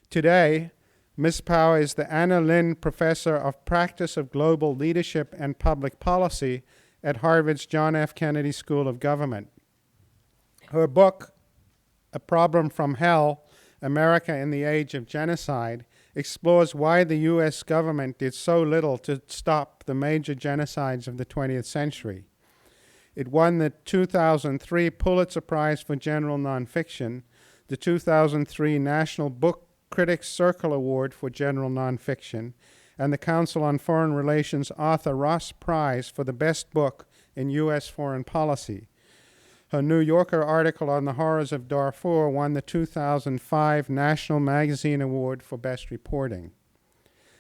Today, Ms. Power is the Anna Lynn Professor of Practice of Global Leadership and Public Policy at Harvard's John F. Kennedy School of Government. Her book, A Problem from Hell, America in the Age of Genocide, explores why the U.S. government did so little to stop the major genocides of the 20th century. It won the 2003 Pulitzer Prize for General Nonfiction, the 2003 National Book Critics Circle Award for General Nonfiction, and the Council on Foreign Relations Arthur Ross Prize for the best book in U.S. foreign policy. Her New Yorker article on the horrors of Darfur won the 2005 National Magazine Award for Best Reporting.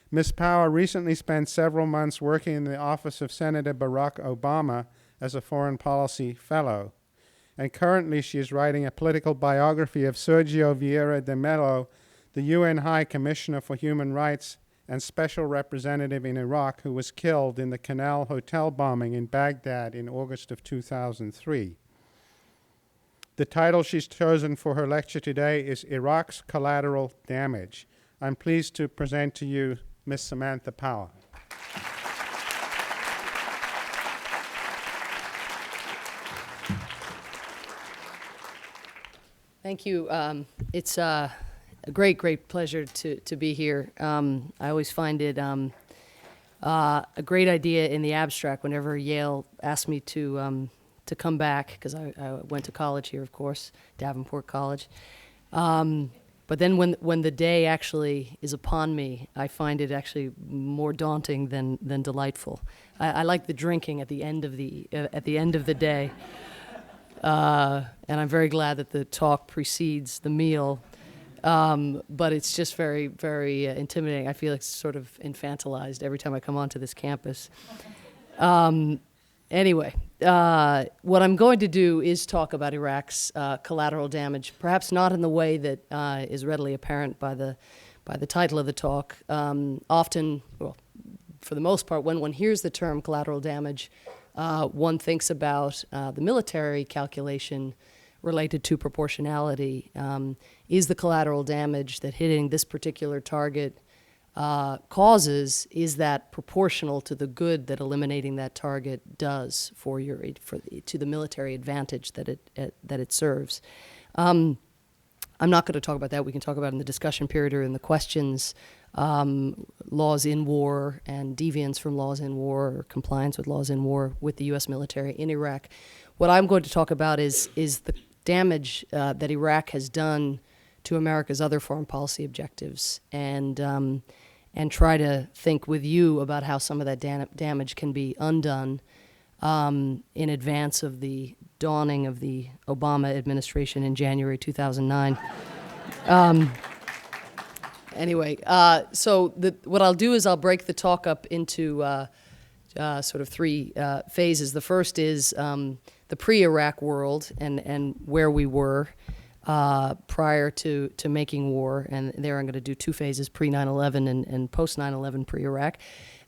Ms. Power recently spent several months working in the office of Senator Barack Obama as a foreign policy fellow. And currently she is writing a political biography of Sergio Vieira de Mello, the UN High Commissioner for Human Rights and Special Representative in Iraq, who was killed in the Canal Hotel bombing in Baghdad in August of 2003. The title she's chosen for her lecture today is Iraq's Collateral Damage. I'm pleased to present to you Ms. Samantha Power. Thank you. It's a great pleasure to be here. I always find it a great idea in the abstract whenever Yale asked me to come back, because I went to college here, of course, Davenport College. But then when the day actually is upon me, I find it actually more daunting than delightful. I like the drinking at the end of the day. And I'm very glad that the talk precedes the meal, but it's just very, very intimidating. I feel like it's sort of infantilized every time I come onto this campus. Anyway, what I'm going to do is talk about Iraq's collateral damage, perhaps not in the way that is readily apparent by the title of the talk. Often, well, for the most part, when one hears the term collateral damage, one thinks about the military calculation related to proportionality. Is the collateral damage that hitting this particular target causes, is that proportional to the good that eliminating that target does to the military advantage that it serves? I'm not going to talk about that. We can talk about it in the discussion period or in the questions. Laws in war and deviance from laws in war, or compliance with laws in war with the U.S. military in Iraq. What I'm going to talk about is the damage that Iraq has done to America's other foreign policy objectives, and try to think with you about how some of that damage can be undone in advance of the dawning of the Obama administration in January 2009. Anyway, so what I'll do is I'll break the talk up into sort of three phases. The first is the pre-Iraq world and where we were prior to making war, and there I'm going to do two phases, pre-9/11 and post-9/11 pre-Iraq.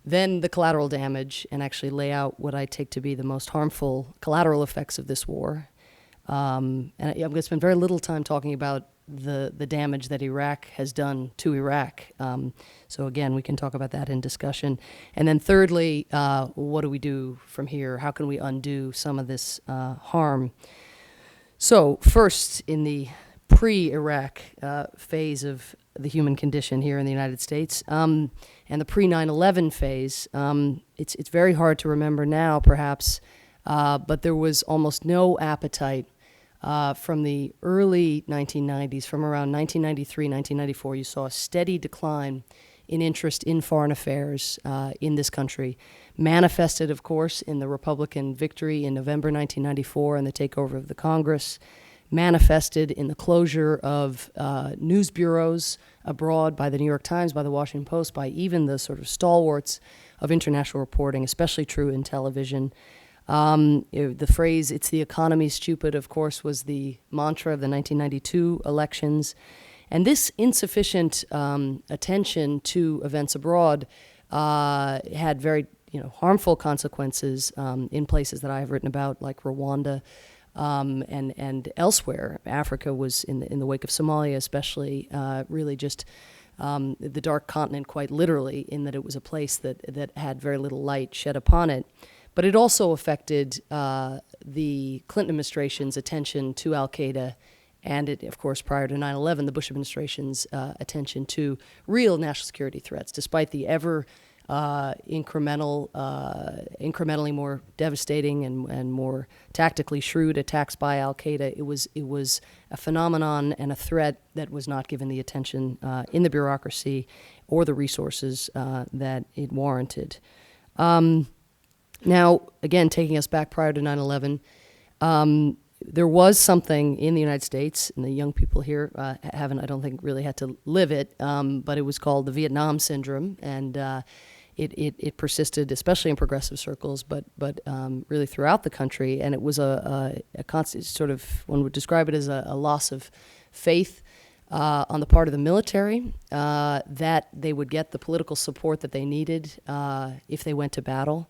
Then the collateral damage, and actually lay out what I take to be the most harmful collateral effects of this war. And I'm going to spend very little time talking about the damage that Iraq has done to Iraq. So again, we can talk about that in discussion. And then thirdly, what do we do from here? How can we undo some of this harm? So first, in the pre-Iraq phase of the human condition here in the United States, and the pre-9/11 phase, it's very hard to remember now, perhaps, but there was almost no appetite from the early 1990s, from around 1993, 1994, you saw a steady decline in interest in foreign affairs in this country, manifested, of course, in the Republican victory in November 1994 and the takeover of the Congress, manifested in the closure of news bureaus abroad by the New York Times, by the Washington Post, by even the sort of stalwarts of international reporting, especially true in television. The phrase, "it's the economy, stupid," of course, was the mantra of the 1992 elections. And this insufficient attention to events abroad had very harmful consequences in places that I have written about, like Rwanda, and elsewhere. Africa was, in the wake of Somalia especially, really just the dark continent, quite literally, in that it was a place that had very little light shed upon it. But it also affected the Clinton administration's attention to al-Qaeda, and it, of course, prior to 9/11, the Bush administration's attention to real national security threats, despite the ever incrementally more devastating and more tactically shrewd attacks by al-Qaeda. It was a phenomenon and a threat that was not given the attention in the bureaucracy or the resources that it warranted. Now, again, taking us back prior to 9/11, there was something in the United States, and the young people here haven't, I don't think, really had to live it, but it was called the Vietnam Syndrome, and it persisted, especially in progressive circles, but really throughout the country, and it was a constant sort of, one would describe it as a loss of faith on the part of the military, that they would get the political support that they needed if they went to battle.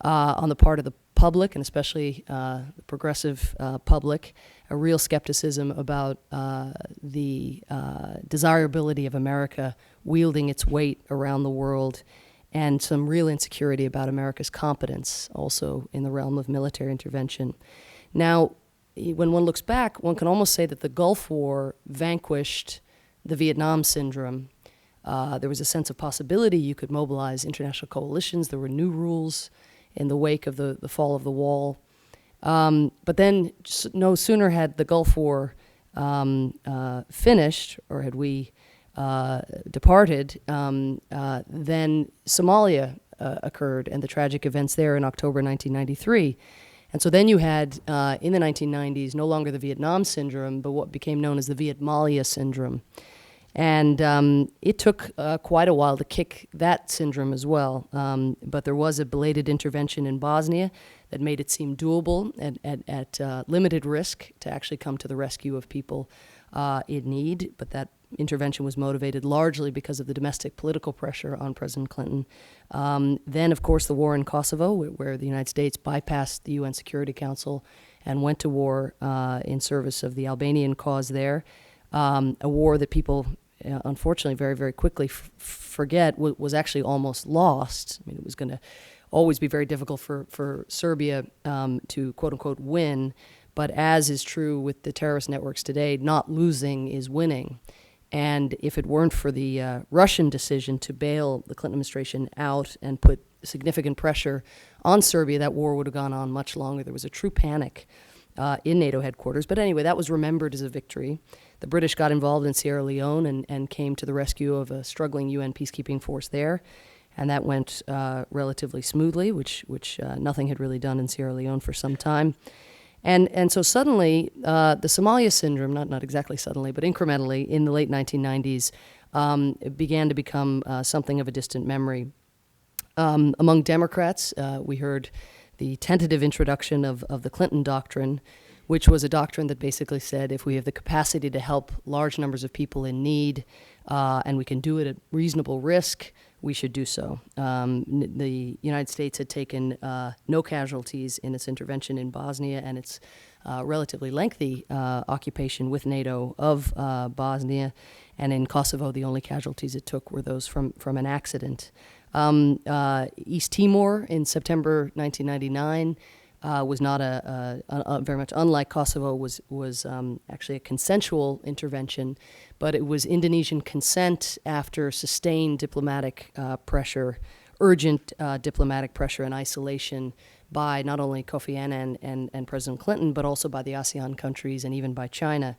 On the part of the public, and especially the progressive public, a real skepticism about the desirability of America wielding its weight around the world, and some real insecurity about America's competence also in the realm of military intervention. Now, when one looks back, one can almost say that the Gulf War vanquished the Vietnam syndrome. There was a sense of possibility. You could mobilize international coalitions. There were new rules in the wake of the fall of the wall. But then no sooner had the Gulf War finished, or had we departed, then Somalia occurred and the tragic events there in October 1993. And so then you had, in the 1990s, no longer the Vietnam syndrome, but what became known as the Vietmalia syndrome. And it took quite a while to kick that syndrome as well. But there was a belated intervention in Bosnia that made it seem doable at limited risk to actually come to the rescue of people in need. But that intervention was motivated largely because of the domestic political pressure on President Clinton. Then, of course, the war in Kosovo, where the United States bypassed the UN Security Council and went to war in service of the Albanian cause there. A war that people, unfortunately, very, very quickly forget was actually almost lost. I mean, it was going to always be very difficult for Serbia to, quote-unquote, win. But as is true with the terrorist networks today, not losing is winning. And if it weren't for the Russian decision to bail the Clinton administration out and put significant pressure on Serbia, that war would have gone on much longer. There was a true panic in NATO headquarters. But anyway, that was remembered as a victory. The British got involved in Sierra Leone and came to the rescue of a struggling UN peacekeeping force there. And that went relatively smoothly, which nothing had really done in Sierra Leone for some time. And so suddenly, the Somalia syndrome, not exactly suddenly, but incrementally, in the late 1990s, it began to become something of a distant memory. Among Democrats, we heard the tentative introduction of the Clinton Doctrine, which was a doctrine that basically said if we have the capacity to help large numbers of people in need, and we can do it at reasonable risk, we should do so. The United States had taken no casualties in its intervention in Bosnia and its relatively lengthy occupation with NATO of Bosnia. And in Kosovo, the only casualties it took were those from an accident. East Timor in September 1999 was not very much unlike Kosovo, was actually a consensual intervention, but it was Indonesian consent after sustained diplomatic pressure, urgent diplomatic pressure and isolation by not only Kofi Annan and President Clinton, but also by the ASEAN countries and even by China.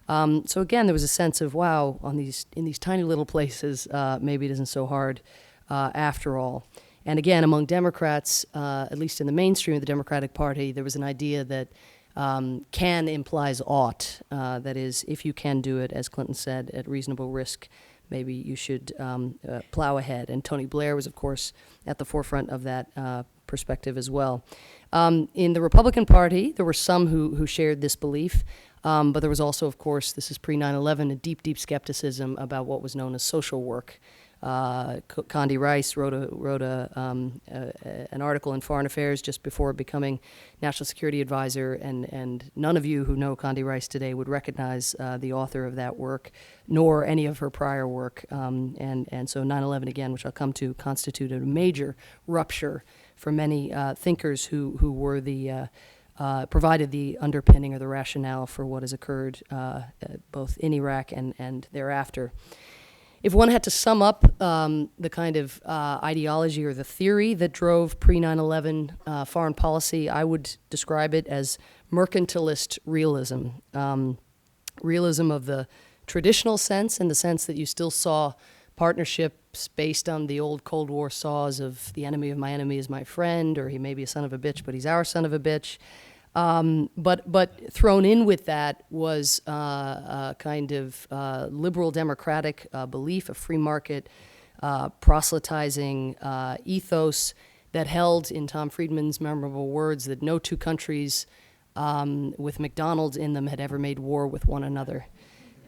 So again, there was a sense of, wow, in these tiny little places, maybe it isn't so hard after all. And again, among Democrats, at least in the mainstream of the Democratic Party, there was an idea that can implies ought. That is, if you can do it, as Clinton said, at reasonable risk, maybe you should plow ahead. And Tony Blair was, of course, at the forefront of that perspective as well. In the Republican Party, there were some who shared this belief, but there was also, of course, this is pre-9/11, a deep, deep skepticism about what was known as social work. Condi Rice wrote an article in Foreign Affairs just before becoming National Security Advisor, and none of you who know Condi Rice today would recognize the author of that work, nor any of her prior work. And so 9/11, again, which I'll come to, constituted a major rupture for many thinkers who were provided the underpinning or the rationale for what has occurred both in Iraq and thereafter. If one had to sum up the kind of ideology or the theory that drove pre-9/11 foreign policy, I would describe it as mercantilist realism. Realism of the traditional sense, in the sense that you still saw partnerships based on the old Cold War saws of the enemy of my enemy is my friend, or he may be a son of a bitch, but he's our son of a bitch. But thrown in with that was a kind of liberal democratic belief, a free market proselytizing ethos that held, in Tom Friedman's memorable words, that no two countries with McDonald's in them had ever made war with one another.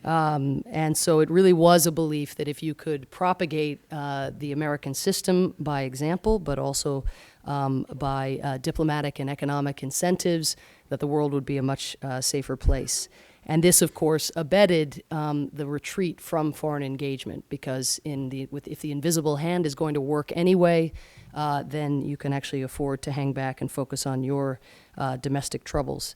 And so it really was a belief that if you could propagate the American system by example, but also by diplomatic and economic incentives, that the world would be a much safer place. And this, of course, abetted the retreat from foreign engagement, because if the invisible hand is going to work anyway, then you can actually afford to hang back and focus on your domestic troubles.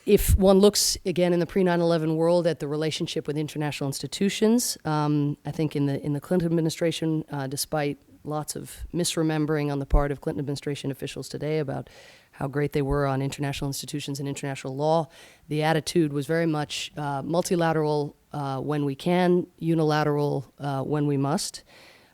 If one looks, again, in the pre-9/11 world at the relationship with international institutions, I think in the Clinton administration, despite lots of misremembering on the part of Clinton administration officials today about how great they were on international institutions and international law, the attitude was very much multilateral when we can, unilateral when we must.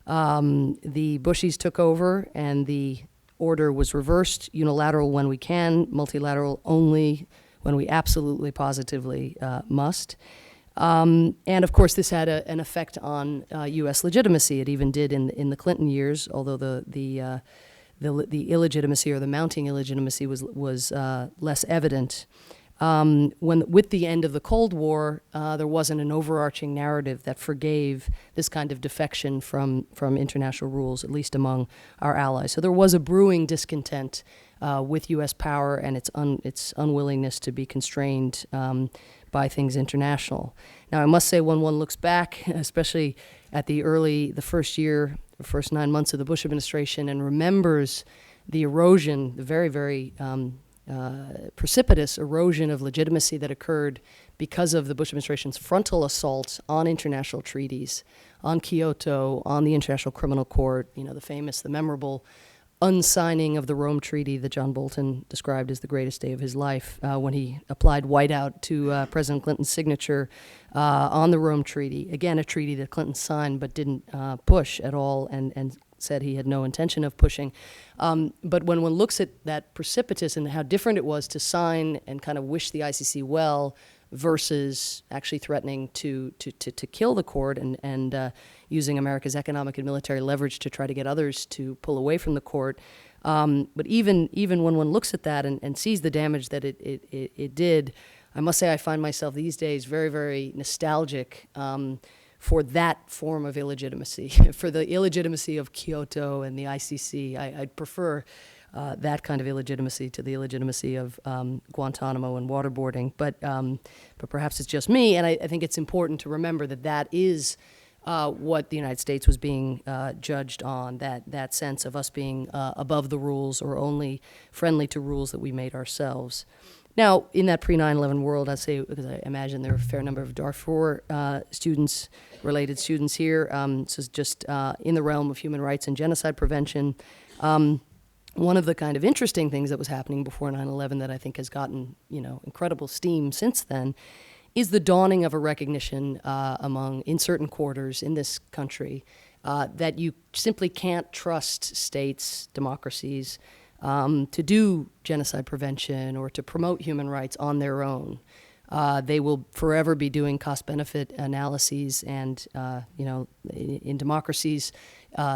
The Bushies took over and the order was reversed: unilateral when we can, multilateral only when we absolutely, positively must. And of course, this had an effect on U.S. legitimacy. It even did in the Clinton years, although the illegitimacy or the mounting illegitimacy was less evident. With the end of the Cold War, there wasn't an overarching narrative that forgave this kind of defection from international rules, at least among our allies. So there was a brewing discontent with U.S. power and its unwillingness to be constrained by things international. Now, I must say, when one looks back, especially at the first 9 months of the Bush administration, and remembers the erosion, the very, very precipitous erosion of legitimacy that occurred because of the Bush administration's frontal assault on international treaties, on Kyoto, on the International Criminal Court, the memorable unsigning of the Rome Treaty that John Bolton described as the greatest day of his life, when he applied whiteout to President Clinton's signature on the Rome Treaty. Again, a treaty that Clinton signed but didn't push at all, and said he had no intention of pushing. But when one looks at that precipitous and how different it was to sign and kind of wish the ICC well versus actually threatening to kill the court and using America's economic and military leverage to try to get others to pull away from the court. But even when one looks at that and sees the damage that it did, I must say I find myself these days very, very nostalgic for that form of illegitimacy, for the illegitimacy of Kyoto and the ICC. I'd prefer that kind of illegitimacy to the illegitimacy of Guantanamo and waterboarding. But perhaps it's just me, and I think it's important to remember that is what the United States was being judged on, that sense of us being above the rules or only friendly to rules that we made ourselves. Now, in that pre-9/11 world, I say, because I imagine there are a fair number of Darfur related students here, so it's just in the realm of human rights and genocide prevention. One of the kind of interesting things that was happening before 9/11 that I think has gotten, incredible steam since then, is the dawning of a recognition in certain quarters in this country that you simply can't trust states, democracies, to do genocide prevention or to promote human rights on their own. They will forever be doing cost-benefit analyses, and in democracies,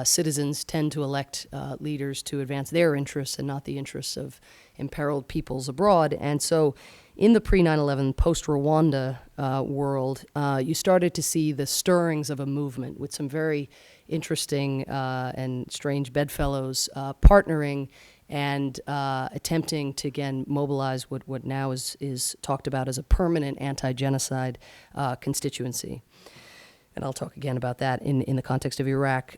citizens tend to elect leaders to advance their interests and not the interests of imperiled peoples abroad. And so in the pre-9/11, post-Rwanda world, you started to see the stirrings of a movement with some very interesting and strange bedfellows partnering and attempting to, again, mobilize what now is talked about as a permanent anti-genocide constituency. And I'll talk again about that in the context of Iraq.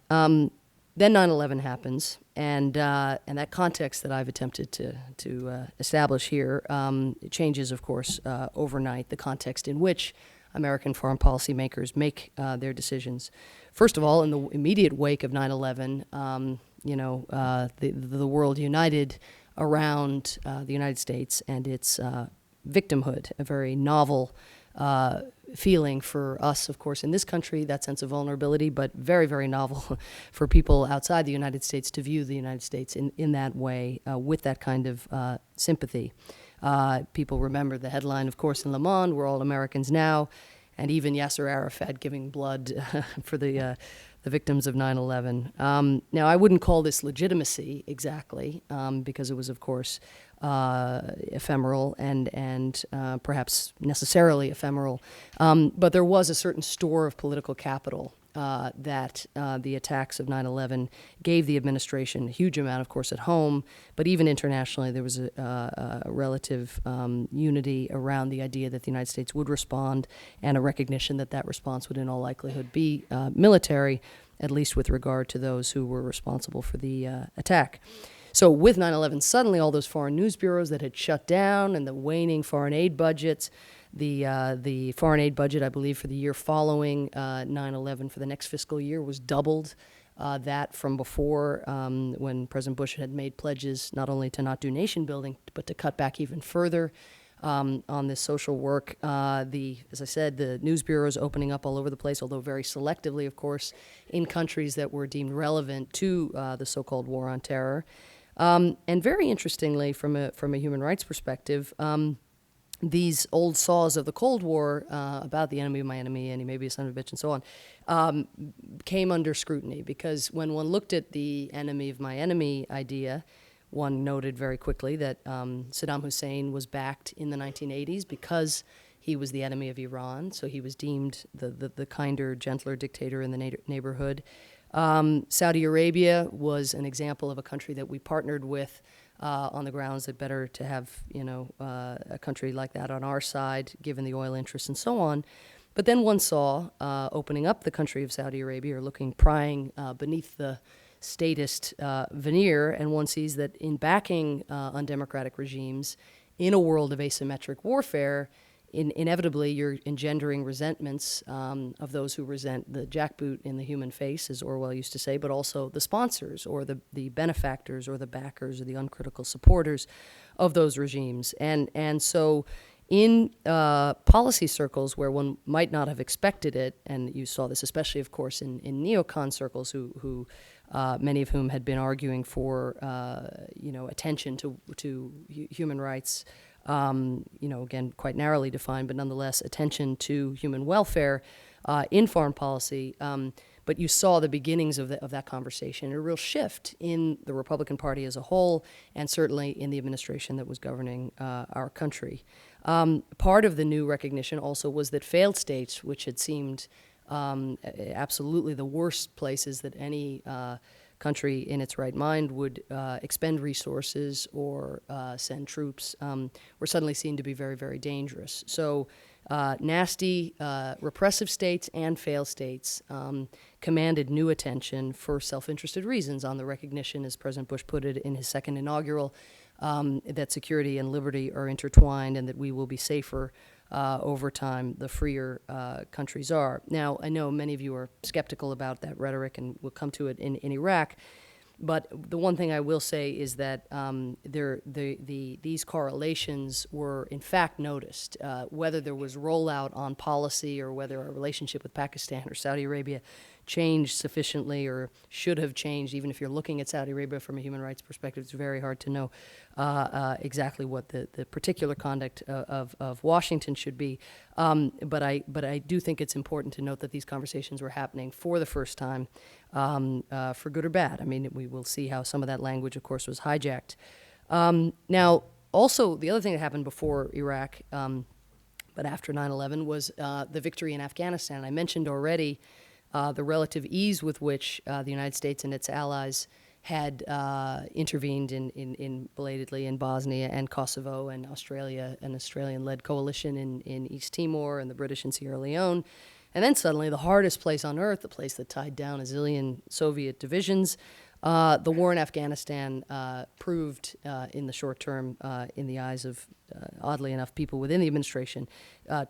Then 9/11 happens, and that context that I've attempted to establish here it changes, of course, overnight, the context in which American foreign policy makers make their decisions. First of all, in the immediate wake of 9/11, the world united around the United States and its victimhood, a very novel feeling for us, of course, in this country, that sense of vulnerability, but very, very novel for people outside the United States to view the United States in that way, with that kind of sympathy. People remember the headline, of course, in Le Monde, "We're all Americans now," and even Yasser Arafat giving blood for the victims of 9/11. Now, I wouldn't call this legitimacy exactly, because it was, of course, ephemeral and perhaps necessarily ephemeral. But there was a certain store of political capital that the attacks of 9/11 gave the administration a huge amount, of course, at home, but even internationally there was a relative unity around the idea that the United States would respond, and a recognition that that response would in all likelihood be military, at least with regard to those who were responsible for the attack. So with 9/11, suddenly all those foreign news bureaus that had shut down and the waning foreign aid budgets, the foreign aid budget, I believe, for the year following 9/11 for the next fiscal year was doubled that from before, when President Bush had made pledges not only to not do nation building, but to cut back even further on this social work. As I said, the news bureaus opening up all over the place, although very selectively, of course, in countries that were deemed relevant to the so-called war on terror. And very interestingly, from a human rights perspective, these old saws of the Cold War about the enemy of my enemy, and he may be a son of a bitch, and so on, came under scrutiny, because when one looked at the enemy of my enemy idea, one noted very quickly that Saddam Hussein was backed in the 1980s because he was the enemy of Iran, so he was deemed the kinder, gentler dictator in the neighborhood. Saudi Arabia was an example of a country that we partnered with on the grounds that better to have a country like that on our side, given the oil interests and so on. But then one saw opening up the country of Saudi Arabia, or prying beneath the statist veneer, and one sees that in backing undemocratic regimes in a world of asymmetric warfare, inevitably you're engendering resentments of those who resent the jackboot in the human face, as Orwell used to say, but also the sponsors or the benefactors or the backers or the uncritical supporters of those regimes. And so in policy circles where one might not have expected it, and you saw this especially, of course, in neocon circles, who many of whom had been arguing for attention to human rights, again, quite narrowly defined, but nonetheless attention to human welfare in foreign policy. But you saw the beginnings of that conversation, a real shift in the Republican Party as a whole, and certainly in the administration that was governing our country. Part of the new recognition also was that failed states, which had seemed absolutely the worst places that any country in its right mind would expend resources or send troops, were suddenly seen to be very, very dangerous. So nasty repressive states and failed states commanded new attention for self-interested reasons, on the recognition, as President Bush put it in his second inaugural, that security and liberty are intertwined, and that we will be safer over time the freer countries are. Now, I know many of you are skeptical about that rhetoric, and we'll come to it in Iraq. But the one thing I will say is that these correlations were in fact noticed. Whether there was rollout on policy, or whether our relationship with Pakistan or Saudi Arabia changed sufficiently, or should have changed, even if you're looking at Saudi Arabia from a human rights perspective, it's very hard to know exactly what the particular conduct of Washington should be. But I do think it's important to note that these conversations were happening for the first time, for good or bad. I mean, we will see how some of that language, of course, was hijacked. Now, Also, the other thing that happened before Iraq, but after 9/11, was the victory in Afghanistan. I mentioned already the relative ease with which the United States and its allies had intervened belatedly in Bosnia and Kosovo, and Australia, an Australian-led coalition in East Timor, and the British in Sierra Leone. And then suddenly the hardest place on earth, the place that tied down a zillion Soviet divisions, the war in Afghanistan proved in the short term, in the eyes of, oddly enough, people within the administration,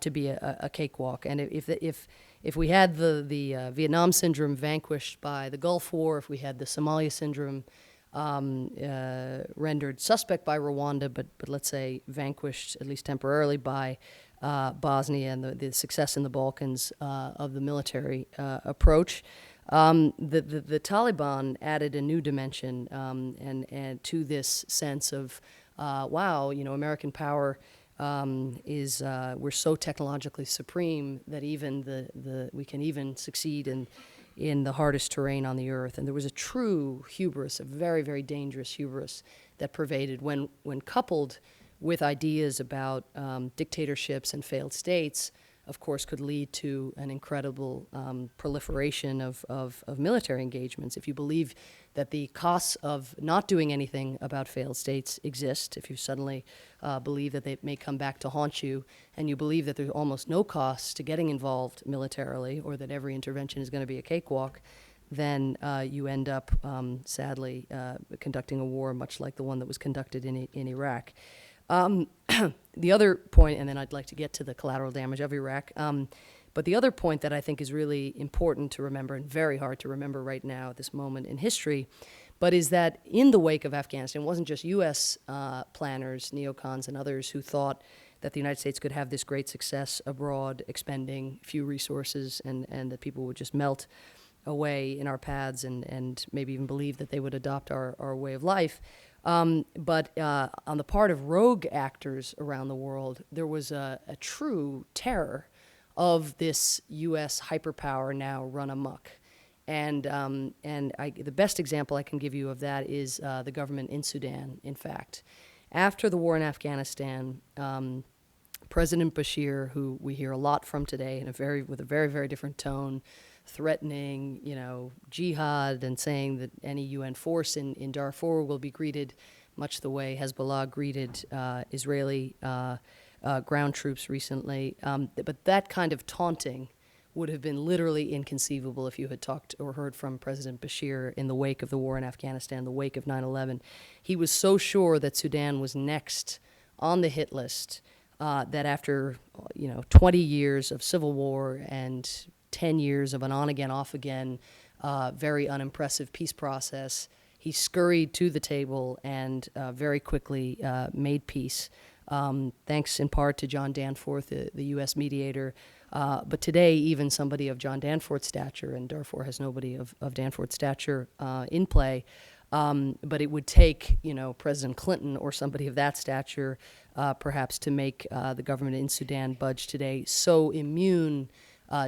to be a cakewalk. And if we had the Vietnam syndrome vanquished by the Gulf War, if we had the Somalia syndrome rendered suspect by Rwanda, but let's say vanquished, at least temporarily, by Bosnia, and the success in the Balkans of the military approach, the Taliban added a new dimension and to this sense of, wow, American power is we're so technologically supreme that even we can even succeed in the hardest terrain on the earth. And there was a true hubris, a very, very dangerous hubris that pervaded when coupled with ideas about dictatorships and failed states, of course, could lead to an incredible proliferation of military engagements. If you believe that the costs of not doing anything about failed states exist, if you suddenly believe that they may come back to haunt you, and you believe that there's almost no costs to getting involved militarily, or that every intervention is going to be a cakewalk, then you end up, sadly, conducting a war much like the one that was conducted in Iraq. The other point, and then I'd like to get to the collateral damage of Iraq, but the other point that I think is really important to remember, and very hard to remember right now at this moment in history, but is that in the wake of Afghanistan, it wasn't just U.S. Planners, neocons, and others who thought that the United States could have this great success abroad, expending few resources, and that people would just melt away in our paths and maybe even believe that they would adopt our way of life. But on the part of rogue actors around the world, there was a true terror of this U.S. hyperpower now run amok. And the best example I can give you of that is the government in Sudan, in fact. After the war in Afghanistan, President Bashir, who we hear a lot from today with a very, very different tone, threatening, jihad, and saying that any UN force in Darfur will be greeted much the way Hezbollah greeted Israeli ground troops recently. But that kind of taunting would have been literally inconceivable if you had talked or heard from President Bashir in the wake of the war in Afghanistan, the wake of 9/11. He was so sure that Sudan was next on the hit list that after 20 years of civil war and 10 years of an on-again, off-again, very unimpressive peace process, he scurried to the table and very quickly made peace, thanks in part to John Danforth, the U.S. mediator. But today, even somebody of John Danforth's stature, and Darfur has nobody of Danforth's stature in play, but it would take, President Clinton or somebody of that stature, perhaps, to make the government in Sudan budge today. So immune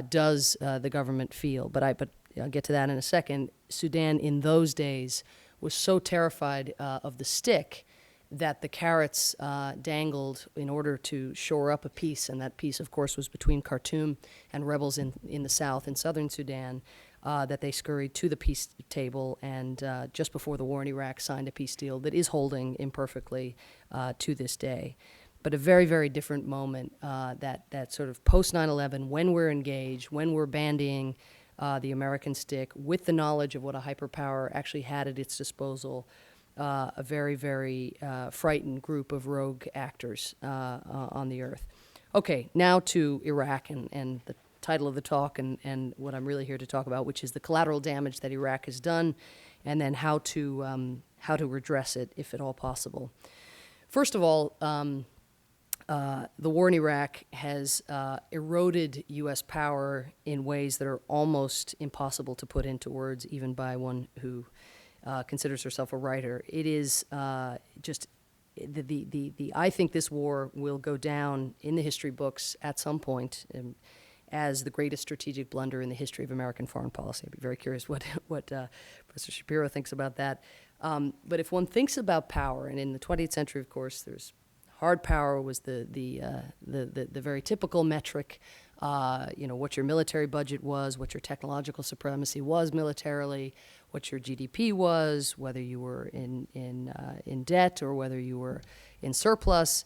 does the government feel. But I'll get to that in a second. Sudan in those days was so terrified of the stick that the carrots dangled in order to shore up a peace, and that peace, of course, was between Khartoum and rebels in the south, in southern Sudan, that they scurried to the peace table and just before the war in Iraq signed a peace deal that is holding imperfectly to this day. But a very, very different moment, that sort of post 9/11, when we're engaged, when we're bandying the American stick with the knowledge of what a hyperpower actually had at its disposal, a very, very frightened group of rogue actors on the earth. Okay, now to Iraq and the title of the talk and what I'm really here to talk about, which is the collateral damage that Iraq has done, and then how to redress it, if at all possible. First of all, the war in Iraq has eroded U.S. power in ways that are almost impossible to put into words, even by one who considers herself a writer. It is just I think this war will go down in the history books at some point as the greatest strategic blunder in the history of American foreign policy. I'd be very curious what Professor Shapiro thinks about that. But if one thinks about power, and in the 20th century, of course, there's Hard power was the very typical metric. What your military budget was, what your technological supremacy was militarily, what your GDP was, whether you were in debt or whether you were in surplus.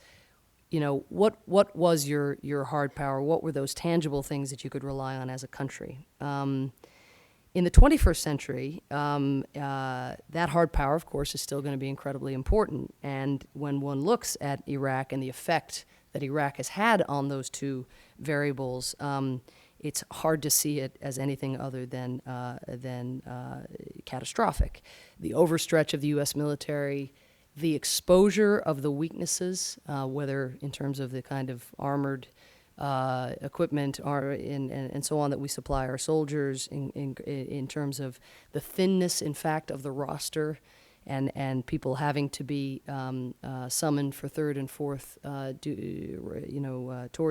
What was your hard power? What were those tangible things that you could rely on as a country? In the 21st century, that hard power, of course, is still going to be incredibly important. And when one looks at Iraq and the effect that Iraq has had on those two variables, it's hard to see it as anything other than catastrophic. The overstretch of the U.S. military, the exposure of the weaknesses, whether in terms of the kind of armored equipment and so on that we supply our soldiers, in terms of the thinness, in fact, of the roster, and people having to be summoned for third and fourth tours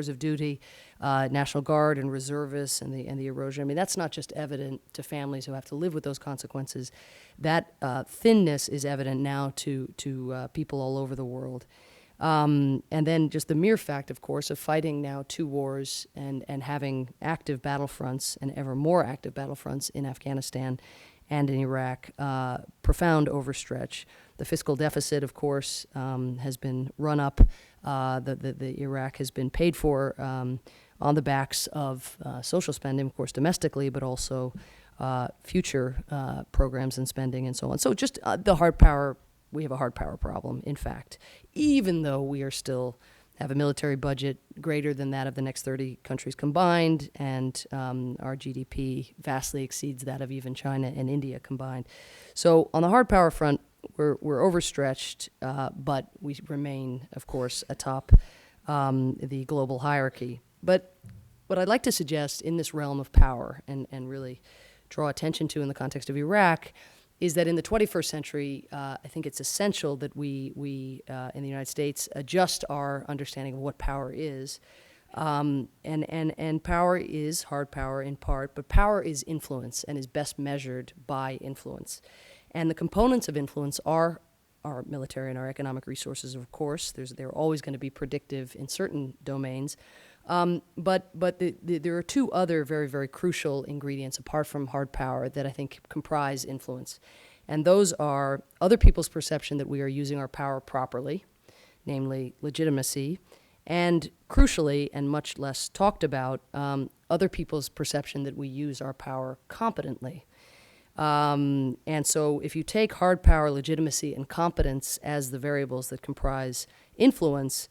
of duty, National Guard and reservists, and the erosion. I mean, that's not just evident to families who have to live with those consequences. That thinness is evident now to people all over the world. And then just the mere fact, of course, of fighting now two wars and having active battlefronts and ever more active battlefronts in Afghanistan and in Iraq, profound overstretch. The fiscal deficit, of course, has been run up. The Iraq has been paid for on the backs of social spending, of course, domestically, but also future programs and spending and so on. So just the hard power. We have a hard power problem, in fact, even though we are still have a military budget greater than that of the next 30 countries combined, and our GDP vastly exceeds that of even China and India combined. So on the hard power front, we're overstretched, but we remain, of course, atop the global hierarchy. But what I'd like to suggest in this realm of power and really draw attention to in the context of Iraq is that in the 21st century, I think it's essential that we in the United States adjust our understanding of what power is. And power is hard power in part, but power is influence and is best measured by influence. And the components of influence are our military and our economic resources, of course. They're always going to be predictive in certain domains. But there are two other very, very crucial ingredients apart from hard power that I think comprise influence. And those are other people's perception that we are using our power properly, namely legitimacy, and crucially, and much less talked about, other people's perception that we use our power competently. And so if you take hard power, legitimacy, and competence as the variables that comprise influence,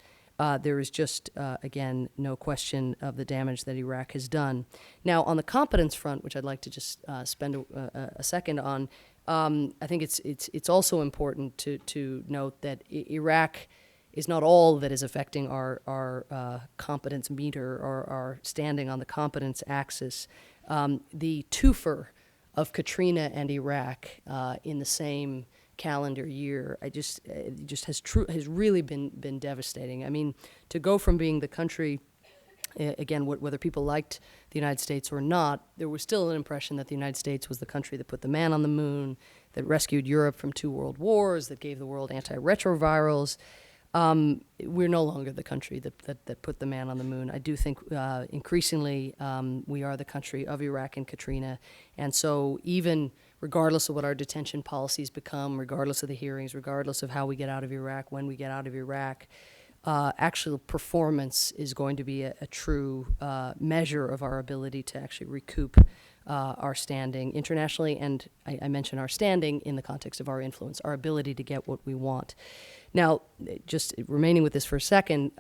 there is just, again, no question of the damage that Iraq has done. Now, on the competence front, which I'd like to just spend a second on, I think it's also important to note that Iraq is not all that is affecting our competence meter or our standing on the competence axis. The twofer of Katrina and Iraq in the same calendar year, it just has really been devastating. I mean, to go from being the country, again, whether people liked the United States or not, there was still an impression that the United States was the country that put the man on the moon, that rescued Europe from 2 world wars, that gave the world antiretrovirals. We're no longer the country that put the man on the moon. I do think increasingly we are the country of Iraq and Katrina. And so even regardless of what our detention policies become, regardless of the hearings, regardless of how we get out of Iraq, when we get out of Iraq, actual performance is going to be a true measure of our ability to actually recoup our standing internationally, and I mention our standing in the context of our influence, our ability to get what we want. Now, just remaining with this for a second,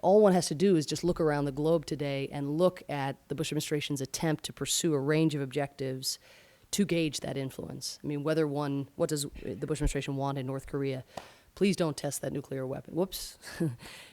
all one has to do is just look around the globe today and look at the Bush administration's attempt to pursue a range of objectives to gauge that influence. I mean, what does the Bush administration want in North Korea? Please don't test that nuclear weapon. Whoops.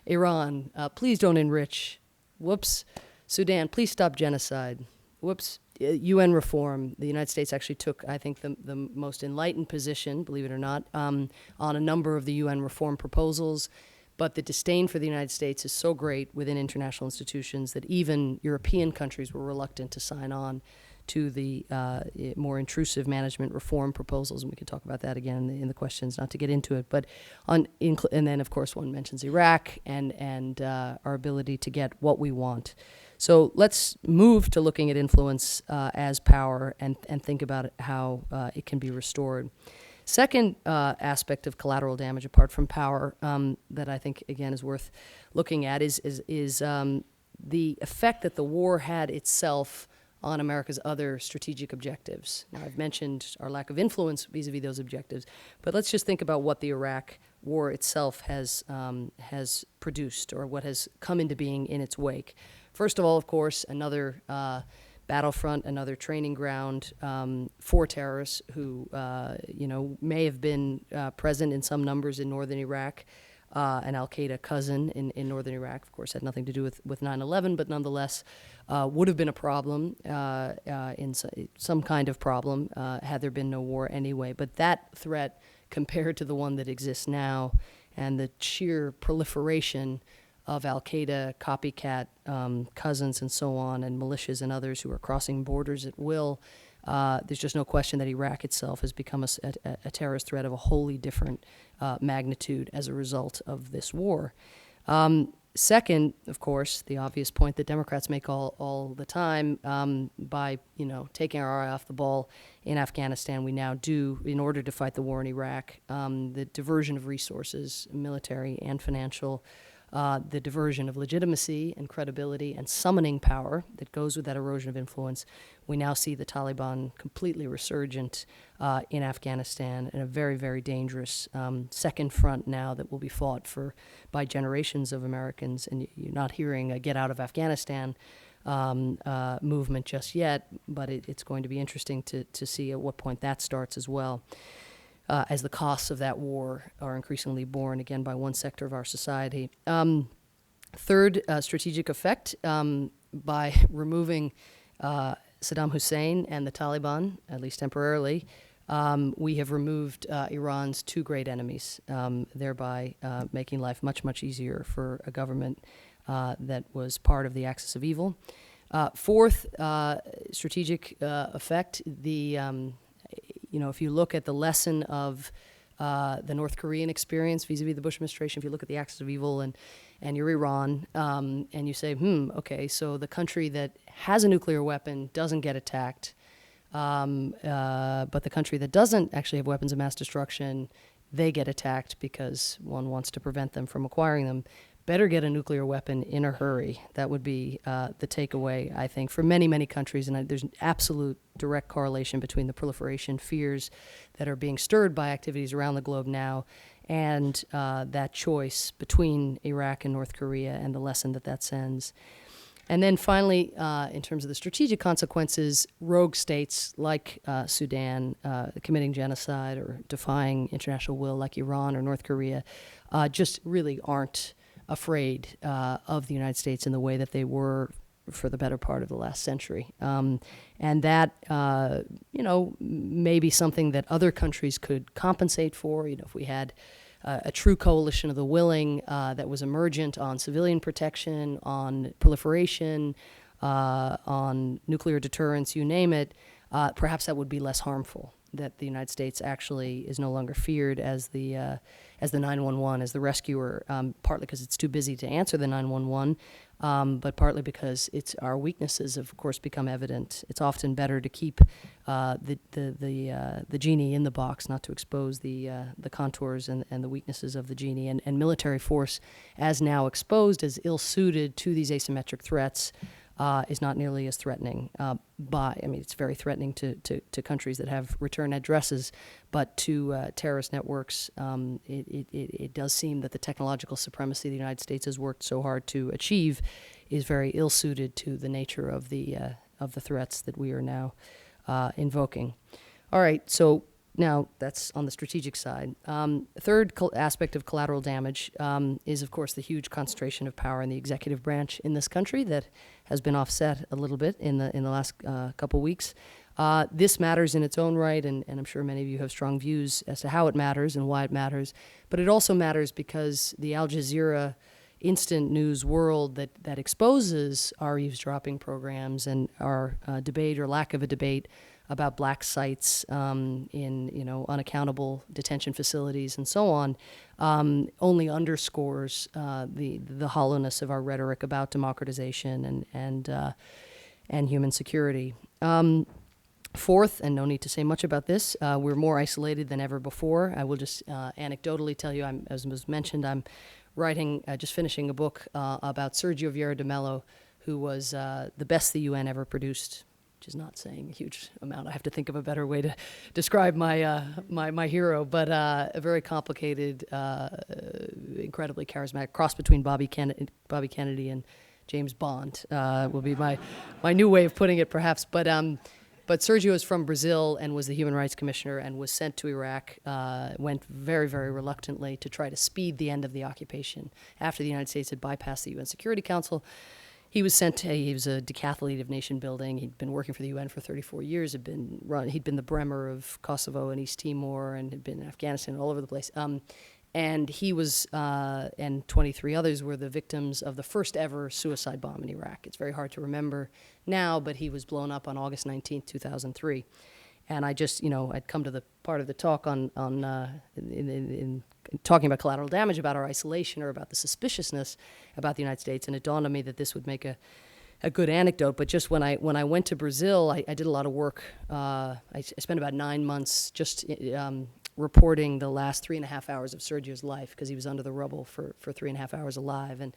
Iran, please don't enrich. Whoops. Sudan, please stop genocide. Whoops. UN reform. The United States actually took, I think, the most enlightened position, believe it or not, on a number of the UN reform proposals. But the disdain for the United States is so great within international institutions that even European countries were reluctant to sign on to the more intrusive management reform proposals, and we can talk about that again in the questions, not to get into it. But and then of course one mentions Iraq and our ability to get what we want. So let's move to looking at influence as power and think about how it can be restored. Second aspect of collateral damage, apart from power, that I think again is worth looking at is the effect that the war had itself on America's other strategic objectives. Now, I've mentioned our lack of influence vis-a-vis those objectives, but let's just think about what the Iraq war itself has produced, or what has come into being in its wake. First of all, of course, another battlefront, another training ground for terrorists who, may have been present in some numbers in northern Iraq. An al-Qaeda cousin in northern Iraq, of course, had nothing to do with 9/11, but nonetheless would have been a problem, some kind of problem, had there been no war anyway. But that threat, compared to the one that exists now, and the sheer proliferation of al-Qaeda, copycat cousins and so on, and militias and others who are crossing borders at will, there's just no question that Iraq itself has become a terrorist threat of a wholly different magnitude as a result of this war. Second, of course, the obvious point that Democrats make all the time, by taking our eye off the ball in Afghanistan, we now do, in order to fight the war in Iraq, the diversion of resources, military and financial, the diversion of legitimacy and credibility and summoning power that goes with that erosion of influence. We now see the Taliban completely resurgent in Afghanistan, in a very, very dangerous second front now that will be fought by generations of Americans. And you're not hearing a get out of Afghanistan movement just yet, but it's going to be interesting to see at what point that starts as well. As the costs of that war are increasingly borne, again, by one sector of our society. Third strategic effect, by removing Saddam Hussein and the Taliban, at least temporarily, we have removed Iran's two great enemies, thereby making life much, much easier for a government that was part of the axis of evil. Fourth strategic effect, if you look at the lesson of the North Korean experience vis-a-vis the Bush administration, if you look at the axis of evil and you're Iran, and you say, okay, so the country that has a nuclear weapon doesn't get attacked, but the country that doesn't actually have weapons of mass destruction, they get attacked because one wants to prevent them from acquiring them. Better get a nuclear weapon in a hurry. That would be the takeaway, I think, for many, many countries. And there's an absolute direct correlation between the proliferation fears that are being stirred by activities around the globe now and that choice between Iraq and North Korea and the lesson that sends. And then finally, in terms of the strategic consequences, rogue states like Sudan committing genocide or defying international will like Iran or North Korea just really aren't afraid of the United States in the way that they were for the better part of the last century. And that, may be something that other countries could compensate for. If we had a true coalition of the willing that was emergent on civilian protection, on proliferation, on nuclear deterrence, you name it, perhaps that would be less harmful. That the United States actually is no longer feared as the 911, as the rescuer, partly because it's too busy to answer the 911, but partly because our weaknesses have, of course, become evident. It's often better to keep the genie in the box, not to expose the contours and the weaknesses of the genie. And military force, as now exposed as ill-suited to these asymmetric threats, is not nearly as threatening. It's very threatening to countries that have return addresses, but to terrorist networks, it does seem that the technological supremacy the United States has worked so hard to achieve is very ill-suited to the nature of the threats that we are now invoking. All right, so now that's on the strategic side. Third aspect of collateral damage is, of course, the huge concentration of power in the executive branch in this country that has been offset a little bit in the last couple weeks. This matters in its own right, and I'm sure many of you have strong views as to how it matters and why it matters. But it also matters because the Al Jazeera instant news world that exposes our eavesdropping programs and our debate or lack of a debate about black sites in unaccountable detention facilities and so on, only underscores the hollowness of our rhetoric about democratization and human security. Fourth, and no need to say much about this, we're more isolated than ever before. I will just anecdotally tell you, as was mentioned, I'm writing, just finishing a book about Sergio Vieira de Mello, who was the best the UN ever produced, which is not saying a huge amount. I have to think of a better way to describe my hero, but a very complicated, incredibly charismatic cross between Bobby Kennedy and James Bond will be my new way of putting it, perhaps. But Sergio is from Brazil and was the Human Rights Commissioner and was sent to Iraq, went very, very reluctantly to try to speed the end of the occupation. After the United States had bypassed the UN Security Council, he was sent he was a decathlete of nation building. He'd been working for the UN for 34 years. He'd been the Bremer of Kosovo and East Timor and had been in Afghanistan, all over the place. And he was, and 23 others were the victims of the first ever suicide bomb in Iraq. It's very hard to remember now, but he was blown up on August 19th, 2003. And I just, I'd come to the part of the talk in talking about collateral damage, about our isolation or about the suspiciousness about the United States, and it dawned on me that this would make a good anecdote. But just when I went to Brazil, I did a lot of work. I spent about 9 months just reporting the last 3.5 hours of Sergio's life, because he was under the rubble for 3.5 hours alive. And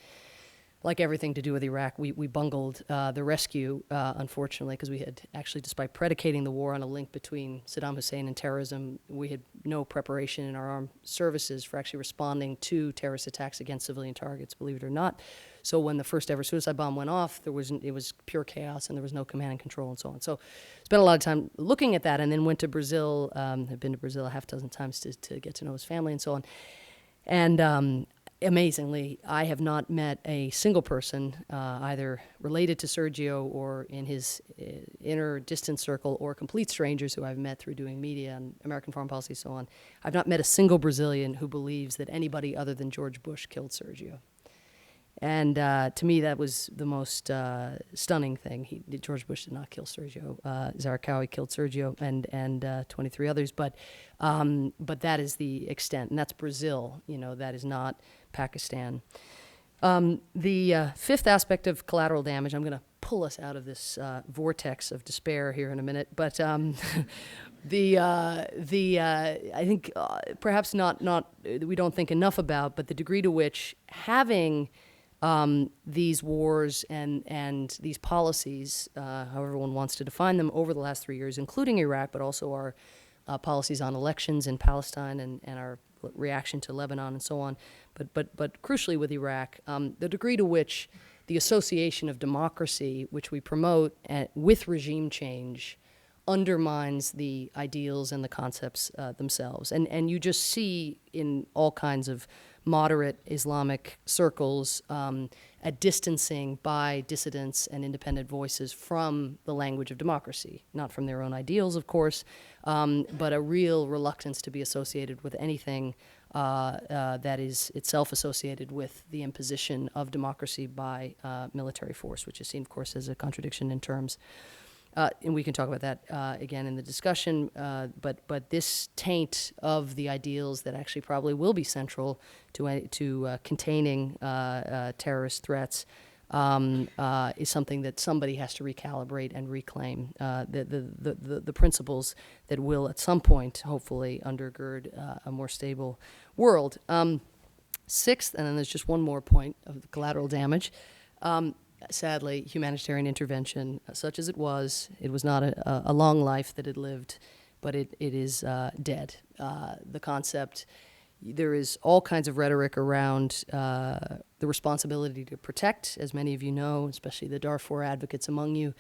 like everything to do with Iraq, we bungled the rescue, unfortunately, because we had actually, despite predicating the war on a link between Saddam Hussein and terrorism, we had no preparation in our armed services for actually responding to terrorist attacks against civilian targets, believe it or not. So when the first ever suicide bomb went off, it was pure chaos, and there was no command and control and so on. So spent a lot of time looking at that, and then went to Brazil. I've been to Brazil a half dozen times to get to know his family and so on. And amazingly, I have not met a single person, either related to Sergio or in his inner distant circle, or complete strangers who I've met through doing media and American foreign policy and so on. I've not met a single Brazilian who believes that anybody other than George Bush killed Sergio. And to me, that was the most stunning thing. George Bush did not kill Sergio. Zarqawi killed Sergio and 23 others. But that is the extent, and that's Brazil. That is not Pakistan. The fifth aspect of collateral damage, I'm going to pull us out of this vortex of despair here in a minute. But I think perhaps not we don't think enough about, but the degree to which having these wars and these policies, however one wants to define them, over the last 3 years, including Iraq, but also our policies on elections in Palestine and our reaction to Lebanon and so on, but crucially with Iraq, the degree to which the association of democracy, which we promote with regime change, undermines the ideals and the concepts themselves. And you just see in all kinds of moderate Islamic circles a distancing by dissidents and independent voices from the language of democracy, not from their own ideals, of course, but a real reluctance to be associated with anything that is itself associated with the imposition of democracy by military force, which is seen, of course, as a contradiction in terms. And we can talk about that again in the discussion, but this taint of the ideals that actually probably will be central to containing terrorist threats is something that somebody has to recalibrate and reclaim. The principles that will at some point hopefully undergird a more stable world. Sixth, and then there's just one more point of the collateral damage. Sadly, humanitarian intervention, such as it was not a long life that it lived, but it is dead. The concept, there is all kinds of rhetoric around the responsibility to protect, as many of you know, especially the Darfur advocates among you.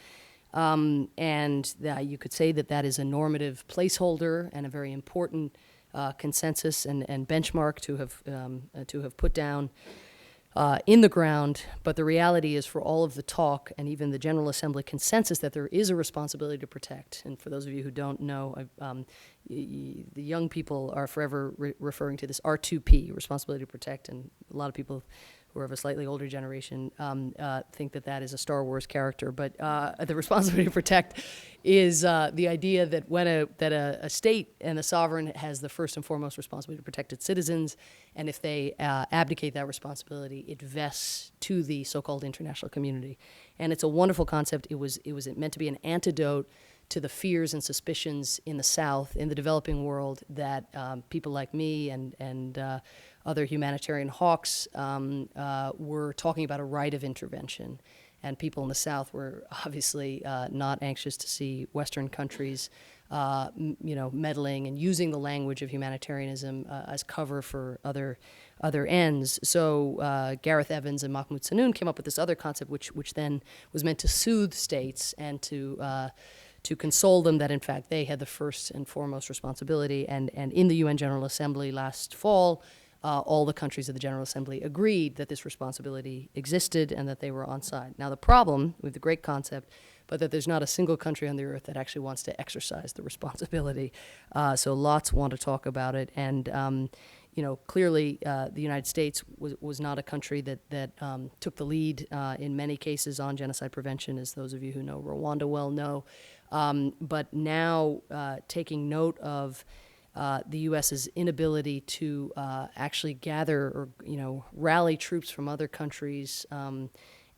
And you could say that is a normative placeholder and a very important consensus and benchmark to have put down in the ground, but the reality is, for all of the talk and even the General Assembly consensus, that there is a responsibility to protect. And for those of you who don't know, the young people are forever referring to this R2P, responsibility to protect, and a lot of people who are of a slightly older generation, think that that is a Star Wars character. But the responsibility to protect is the idea that when a state and a sovereign has the first and foremost responsibility to protect its citizens, and if they abdicate that responsibility, it vests to the so-called international community. And it's a wonderful concept. It was meant to be an antidote to the fears and suspicions in the South, in the developing world, that people like me and other humanitarian hawks were talking about a right of intervention. And people in the South were obviously not anxious to see Western countries meddling and using the language of humanitarianism as cover for other ends. So Gareth Evans and Mahmoud Sanoun came up with this other concept, which then was meant to soothe states and to console them that, in fact, they had the first and foremost responsibility. And in the UN General Assembly last fall, all the countries of the General Assembly agreed that this responsibility existed and that they were on side. Now, the problem with the great concept, but that there's not a single country on the earth that actually wants to exercise the responsibility. So lots want to talk about it. And clearly, the United States was not a country that took the lead in many cases on genocide prevention, as those of you who know Rwanda well know. But now, taking note of the U.S.'s inability to actually gather or rally troops from other countries,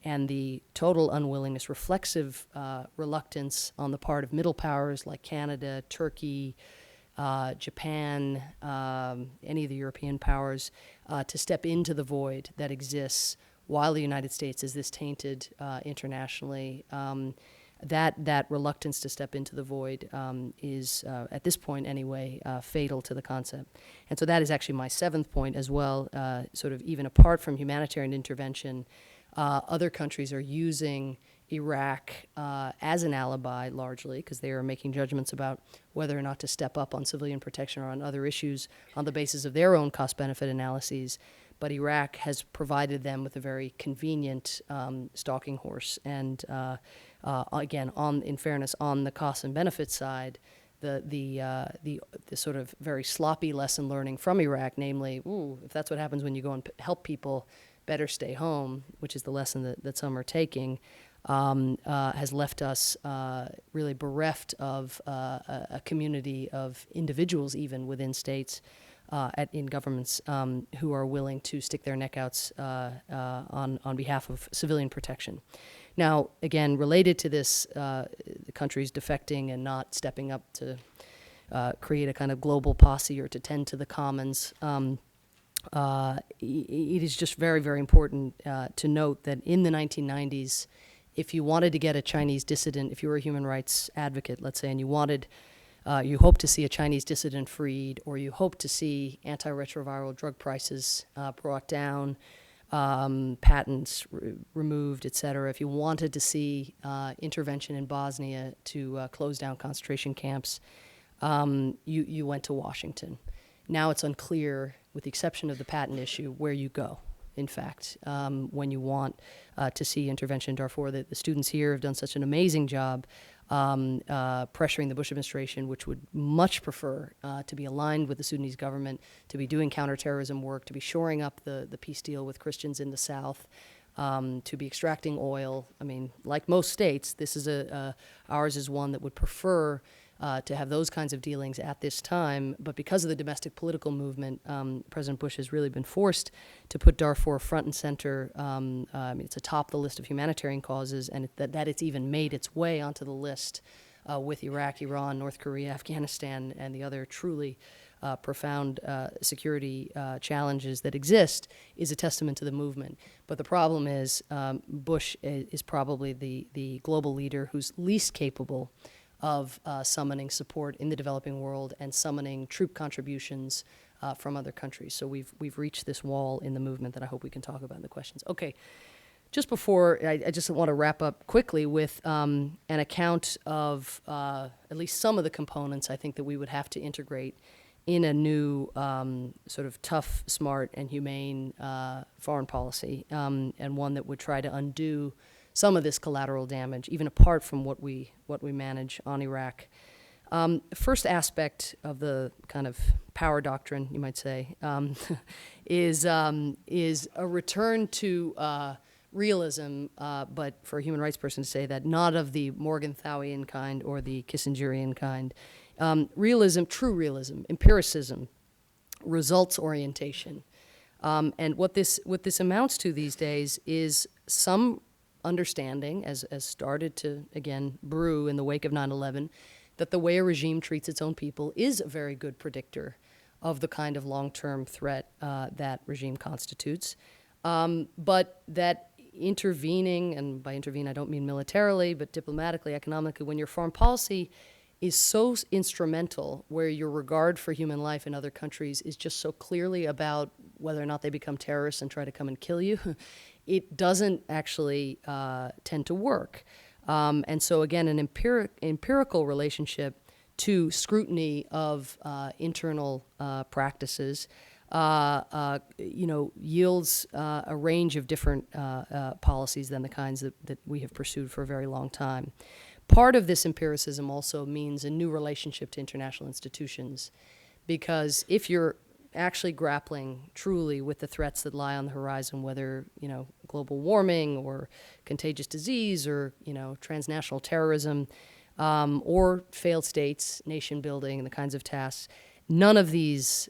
and the total unwillingness, reflexive reluctance on the part of middle powers like Canada, Turkey, Japan, any of the European powers, to step into the void that exists while the United States is this tainted internationally. That reluctance to step into the void is, at this point anyway, fatal to the concept. And so that is actually my seventh point as well. Sort of even apart from humanitarian intervention, other countries are using Iraq as an alibi, largely, because they are making judgments about whether or not to step up on civilian protection or on other issues on the basis of their own cost-benefit analyses. But Iraq has provided them with a very convenient stalking horse. And again, in fairness, on the cost and benefits side, the sort of very sloppy lesson learning from Iraq, namely, if that's what happens when you go and help people, better stay home, which is the lesson that some are taking, has left us really bereft of a community of individuals, even within states, in governments, who are willing to stick their neck outs on behalf of civilian protection. Now, again, related to this, the countries defecting and not stepping up to create a kind of global posse or to tend to the commons, it is just very, very important to note that in the 1990s, if you wanted to get a Chinese dissident, if you were a human rights advocate, let's say, and you hoped to see a Chinese dissident freed, or you hoped to see antiretroviral drug prices brought down, patents removed, et cetera, if you wanted to see intervention in Bosnia to close down concentration camps, you went to Washington. Now it's unclear, with the exception of the patent issue, where you go, in fact, when you want to see intervention in Darfur. The students here have done such an amazing job pressuring the Bush administration, which would much prefer to be aligned with the Sudanese government, to be doing counterterrorism work, to be shoring up the peace deal with Christians in the South, to be extracting oil. I mean, like most states, this is ours is one that would prefer to have those kinds of dealings at this time. But because of the domestic political movement, President Bush has really been forced to put Darfur front and center. It's atop the list of humanitarian causes, and that it's even made its way onto the list with Iraq, Iran, North Korea, Afghanistan, and the other truly profound security challenges that exist, is a testament to the movement. But the problem is Bush is probably the global leader who's least capable of summoning support in the developing world and summoning troop contributions from other countries. So we've reached this wall in the movement that I hope we can talk about in the questions. Okay, just before, I just want to wrap up quickly with an account of at least some of the components I think that we would have to integrate in a new sort of tough, smart, and humane foreign policy, and one that would try to undo some of this collateral damage, even apart from what we manage on Iraq. First aspect of the kind of power doctrine, you might say, is a return to realism, but for a human rights person to say that, not of the Morgenthawian kind or the Kissingerian kind. Realism, true realism, empiricism, results orientation. And what this amounts to these days is some understanding, as started to, again, brew in the wake of 9/11, that the way a regime treats its own people is a very good predictor of the kind of long-term threat that regime constitutes. But that intervening, and by intervene I don't mean militarily, but diplomatically, economically, when your foreign policy is so instrumental, where your regard for human life in other countries is just so clearly about whether or not they become terrorists and try to come and kill you, it doesn't actually tend to work. And so again, an empirical relationship to scrutiny of internal practices yields a range of different policies than the kinds that we have pursued for a very long time. Part of this empiricism also means a new relationship to international institutions, because if you're actually grappling truly with the threats that lie on the horizon, whether, global warming or contagious disease or, transnational terrorism, or failed states, nation building, and the kinds of tasks, none of these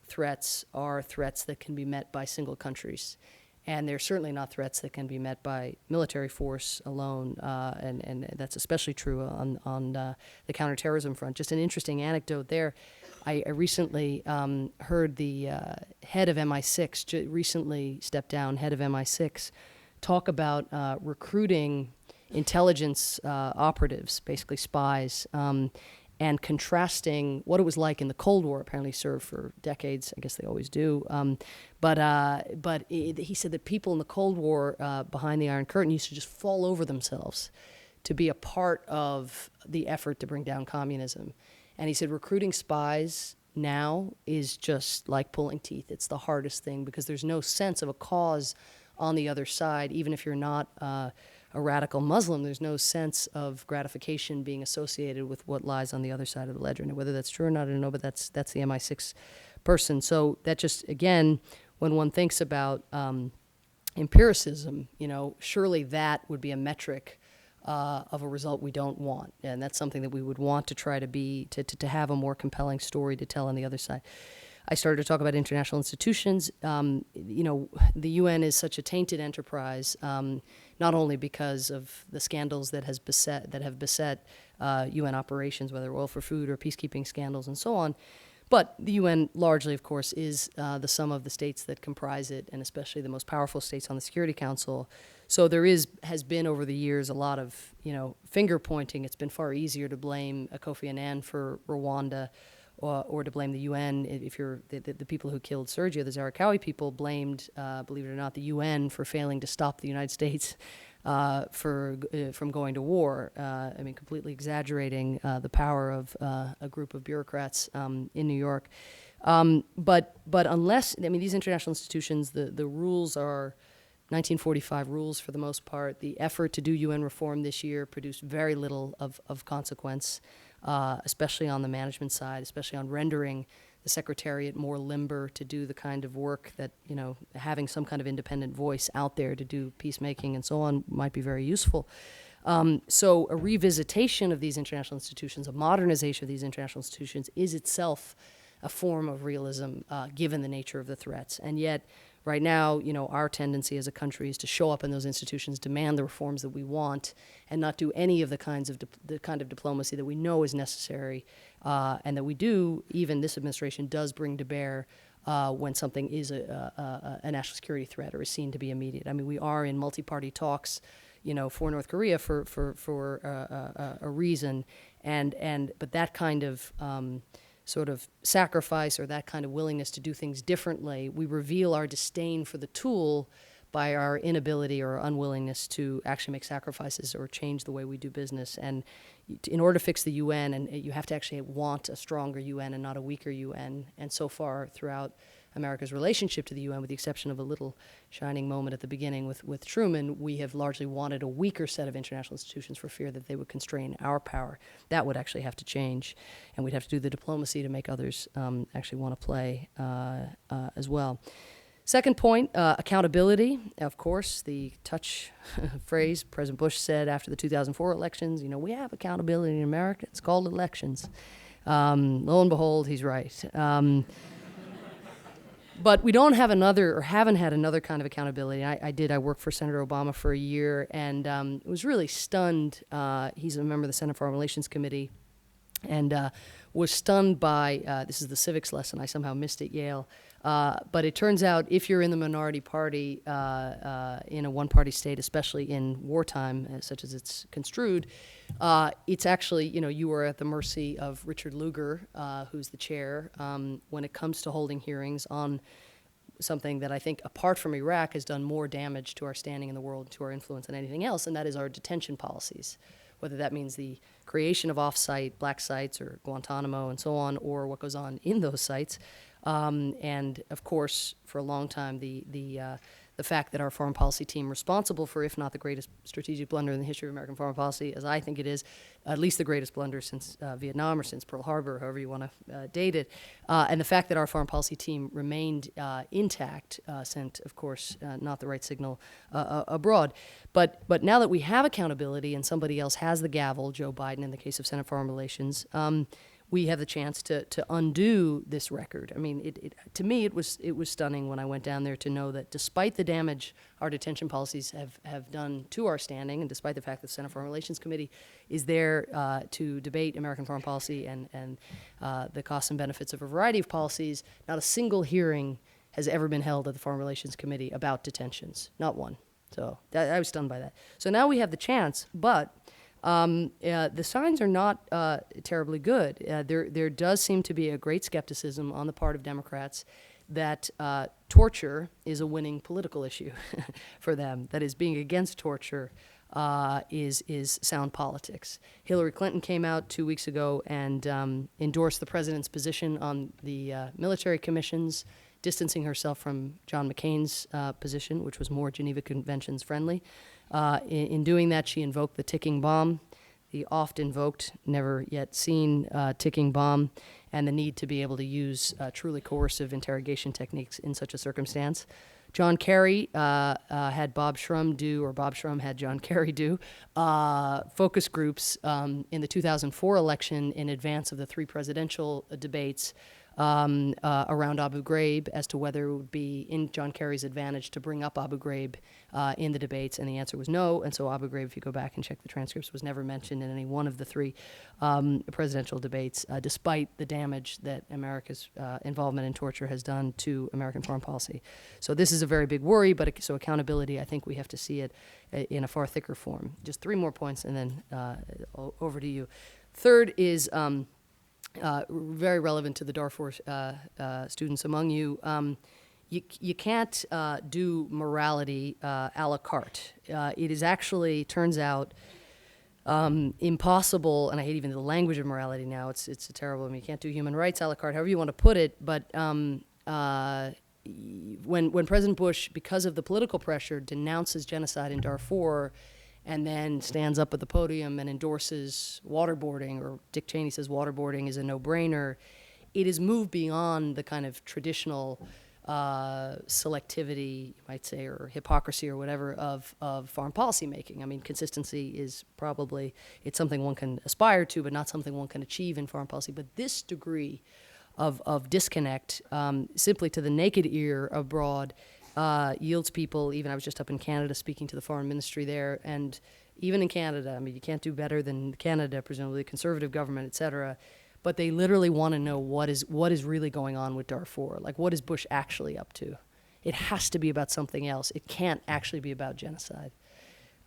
threats are threats that can be met by single countries. And they're certainly not threats that can be met by military force alone, and that's especially true on the counterterrorism front. Just an interesting anecdote there. I recently heard the head of MI6, recently stepped down head of MI6, talk about recruiting intelligence operatives, basically spies, and contrasting what it was like in the Cold War. Apparently served for decades. I guess they always do. But he said that people in the Cold War behind the Iron Curtain used to just fall over themselves to be a part of the effort to bring down communism. And he said recruiting spies now is just like pulling teeth. It's the hardest thing, because there's no sense of a cause on the other side. Even if you're not a radical Muslim, there's no sense of gratification being associated with what lies on the other side of the ledger. And whether that's true or not, I don't know, but that's the MI6 person. So that just, again, when one thinks about empiricism, surely that would be a metric of a result we don't want. And that's something that we would want to try to be, to have a more compelling story to tell on the other side. I started to talk about international institutions. The UN is such a tainted enterprise, not only because of the scandals that have beset UN operations, whether oil for food or peacekeeping scandals and so on, but the UN largely, of course, is the sum of the states that comprise it, and especially the most powerful states on the Security Council. So there has been over the years a lot of finger pointing. It's been far easier to blame Kofi Annan for Rwanda, or to blame the UN. If you're the people who killed Sergio, the Zarqawi people, blamed, believe it or not, the UN for failing to stop the United States from going to war. Completely exaggerating the power of a group of bureaucrats in New York. But unless, these international institutions, the rules are 1945 rules for the most part. The effort to do UN reform this year produced very little of consequence, especially on the management side, especially on rendering the Secretariat more limber to do the kind of work that, having some kind of independent voice out there to do peacemaking and so on might be very useful. So a revisitation of these international institutions, a modernization of these international institutions is itself a form of realism, given the nature of the threats. And yet, right now, our tendency as a country is to show up in those institutions, demand the reforms that we want, and not do any of the kind of diplomacy that we know is necessary, and that we do. Even this administration does bring to bear when something is a national security threat or is seen to be immediate. We are in multi-party talks, for North Korea for a reason, but that kind of sort of sacrifice, or that kind of willingness to do things differently, we reveal our disdain for the tool by our inability or unwillingness to actually make sacrifices or change the way we do business. And in order to fix the UN, and you have to actually want a stronger UN and not a weaker UN. And so far throughout America's relationship to the UN, with the exception of a little shining moment at the beginning with Truman, we have largely wanted a weaker set of international institutions for fear that they would constrain our power. That would actually have to change, and we'd have to do the diplomacy to make others actually want to play as well. Second point, accountability. Of course, the touch phrase President Bush said after the 2004 elections, we have accountability in America. It's called elections. Lo and behold, he's right. But we don't have another, or haven't had another kind of accountability. I worked for Senator Obama for a year, and was really stunned. He's a member of the Senate Foreign Relations Committee, and was stunned by, this is the civics lesson I somehow missed at Yale, but it turns out if you're in the minority party in a one-party state, especially in wartime, such as it's construed, it's actually, you are at the mercy of Richard Lugar, who's the chair, when it comes to holding hearings on something that I think, apart from Iraq, has done more damage to our standing in the world, to our influence than anything else, and that is our detention policies. Whether that means the creation of off-site black sites or Guantanamo and so on, or what goes on in those sites. And of course, for a long time, the fact that our foreign policy team, responsible for, if not the greatest strategic blunder in the history of American foreign policy, as I think it is, at least the greatest blunder since Vietnam or since Pearl Harbor, however you want to date it, and the fact that our foreign policy team remained intact sent, of course, not the right signal abroad. But now that we have accountability and somebody else has the gavel, Joe Biden in the case of Senate Foreign Relations, we have the chance to undo this record. I mean, to me, it was stunning when I went down there to know that despite the damage our detention policies have done to our standing, and despite the fact that the Senate Foreign Relations Committee is there to debate American foreign policy and the costs and benefits of a variety of policies, not a single hearing has ever been held at the Foreign Relations Committee about detentions. Not one. So I was stunned by that. So now we have the chance, but the signs are not terribly good. There does seem to be a great skepticism on the part of Democrats that torture is a winning political issue for them. That is, being against torture is sound politics. Hillary Clinton came out 2 weeks ago and endorsed the president's position on the military commissions, distancing herself from John McCain's position, which was more Geneva Conventions friendly. In doing that, she invoked the ticking bomb, the oft-invoked, never yet seen ticking bomb, and the need to be able to use truly coercive interrogation techniques in such a circumstance. John Kerry had Bob Shrum do, or Bob Shrum had John Kerry do, focus groups in the 2004 election in advance of the 3 presidential debates around Abu Ghraib as to whether it would be in John Kerry's advantage to bring up Abu Ghraib in the debates, and the answer was no. And so Abu Ghraib, if you go back and check the transcripts, was never mentioned in any one of the 3 presidential debates, despite the damage that America's involvement in torture has done to American foreign policy. So this is a very big worry, but so accountability, I think we have to see it in a far thicker form. Just 3 more points, and then over to you. Third is very relevant to the Darfur students among you. You can't do morality a la carte. It is actually, turns out, impossible, and I hate even the language of morality now. It's terrible. I mean, you can't do human rights a la carte, however you want to put it. But when President Bush, because of the political pressure, denounces genocide in Darfur, and then stands up at the podium and endorses waterboarding, or Dick Cheney says waterboarding is a no-brainer, it has moved beyond the kind of traditional selectivity, you might say, or hypocrisy or whatever of foreign policy making. I mean, consistency is probably, it's something one can aspire to, but not something one can achieve in foreign policy. But this degree of disconnect, simply to the naked ear abroad, yields people, even I was just up in Canada speaking to the foreign ministry there, and even in Canada, I mean, you can't do better than Canada, presumably, conservative government, et cetera, but they literally want to know what is really going on with Darfur. Like, what is Bush actually up to? It has to be about something else. It can't actually be about genocide.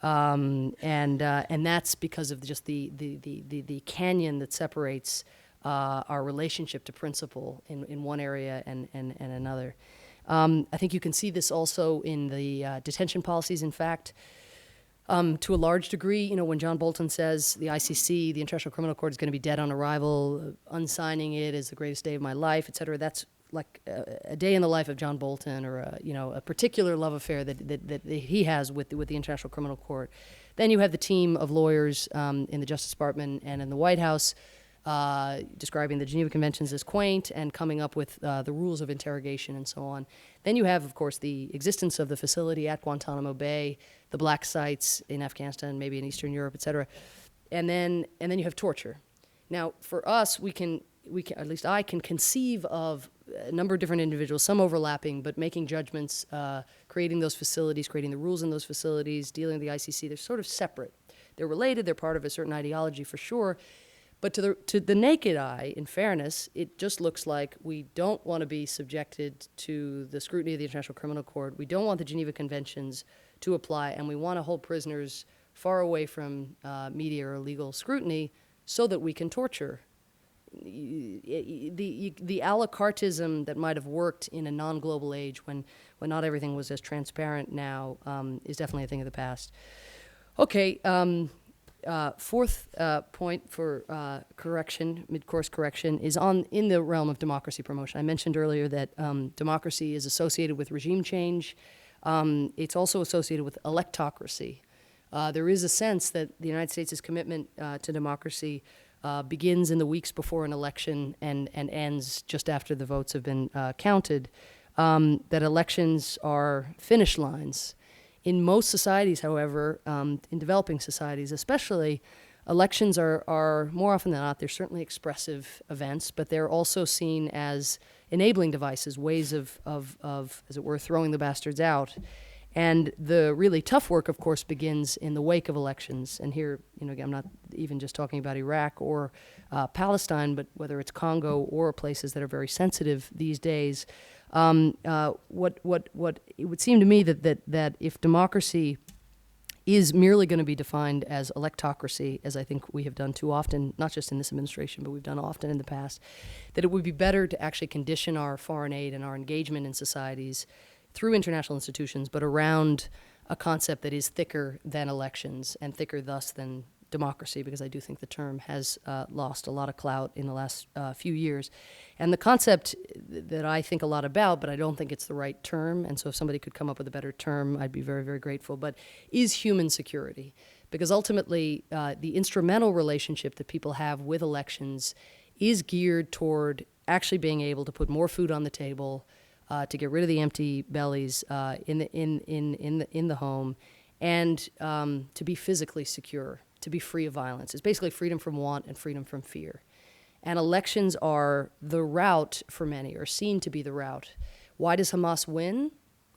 And that's because of just the canyon that separates our relationship to principle in one area and another. I think you can see this also in the detention policies. In fact, to a large degree, when John Bolton says the ICC, the International Criminal Court, is going to be dead on arrival, unsigning it is the greatest day of my life, et cetera, that's like a day in the life of John Bolton, or a particular love affair that he has with the International Criminal Court. Then you have the team of lawyers in the Justice Department and in the White House describing the Geneva Conventions as quaint and coming up with the rules of interrogation and so on. Then you have, of course, the existence of the facility at Guantanamo Bay, the black sites in Afghanistan, maybe in Eastern Europe, et cetera. And then you have torture. Now, for us, we can, at least I can conceive of a number of different individuals, some overlapping, but making judgments, creating those facilities, creating the rules in those facilities, dealing with the ICC. They're sort of separate. They're related. They're part of a certain ideology for sure. But to the naked eye, in fairness, it just looks like we don't want to be subjected to the scrutiny of the International Criminal Court. We don't want the Geneva Conventions to apply, and we want to hold prisoners far away from media or legal scrutiny so that we can torture. The a la cartism that might have worked in a non-global age when not everything was as transparent now is definitely a thing of the past. Okay, fourth point for correction, mid-course correction, is in the realm of democracy promotion. I mentioned earlier that democracy is associated with regime change. It's also associated with electocracy. There is a sense that the United States' commitment to democracy begins in the weeks before an election and ends just after the votes have been counted, that elections are finish lines. In most societies, however, in developing societies especially, elections are more often than not, they're certainly expressive events, but they're also seen as enabling devices, ways of as it were, throwing the bastards out. And the really tough work, of course, begins in the wake of elections. And here, I'm not even just talking about Iraq or Palestine, but whether it's Congo or places that are very sensitive these days. What it would seem to me that if democracy is merely going to be defined as electocracy, as I think we have done too often, not just in this administration, but we've done often in the past, that it would be better to actually condition our foreign aid and our engagement in societies through international institutions, but around a concept that is thicker than elections and thicker thus than democracy, because I do think the term has lost a lot of clout in the last few years. And the concept that I think a lot about, but I don't think it's the right term, and so if somebody could come up with a better term, I'd be very, very grateful, but is human security. Because ultimately, the instrumental relationship that people have with elections is geared toward actually being able to put more food on the table, to get rid of the empty bellies in the home, and to be physically secure, to be free of violence. It's basically freedom from want and freedom from fear. And elections are the route for many, or seen to be the route. Why does Hamas win?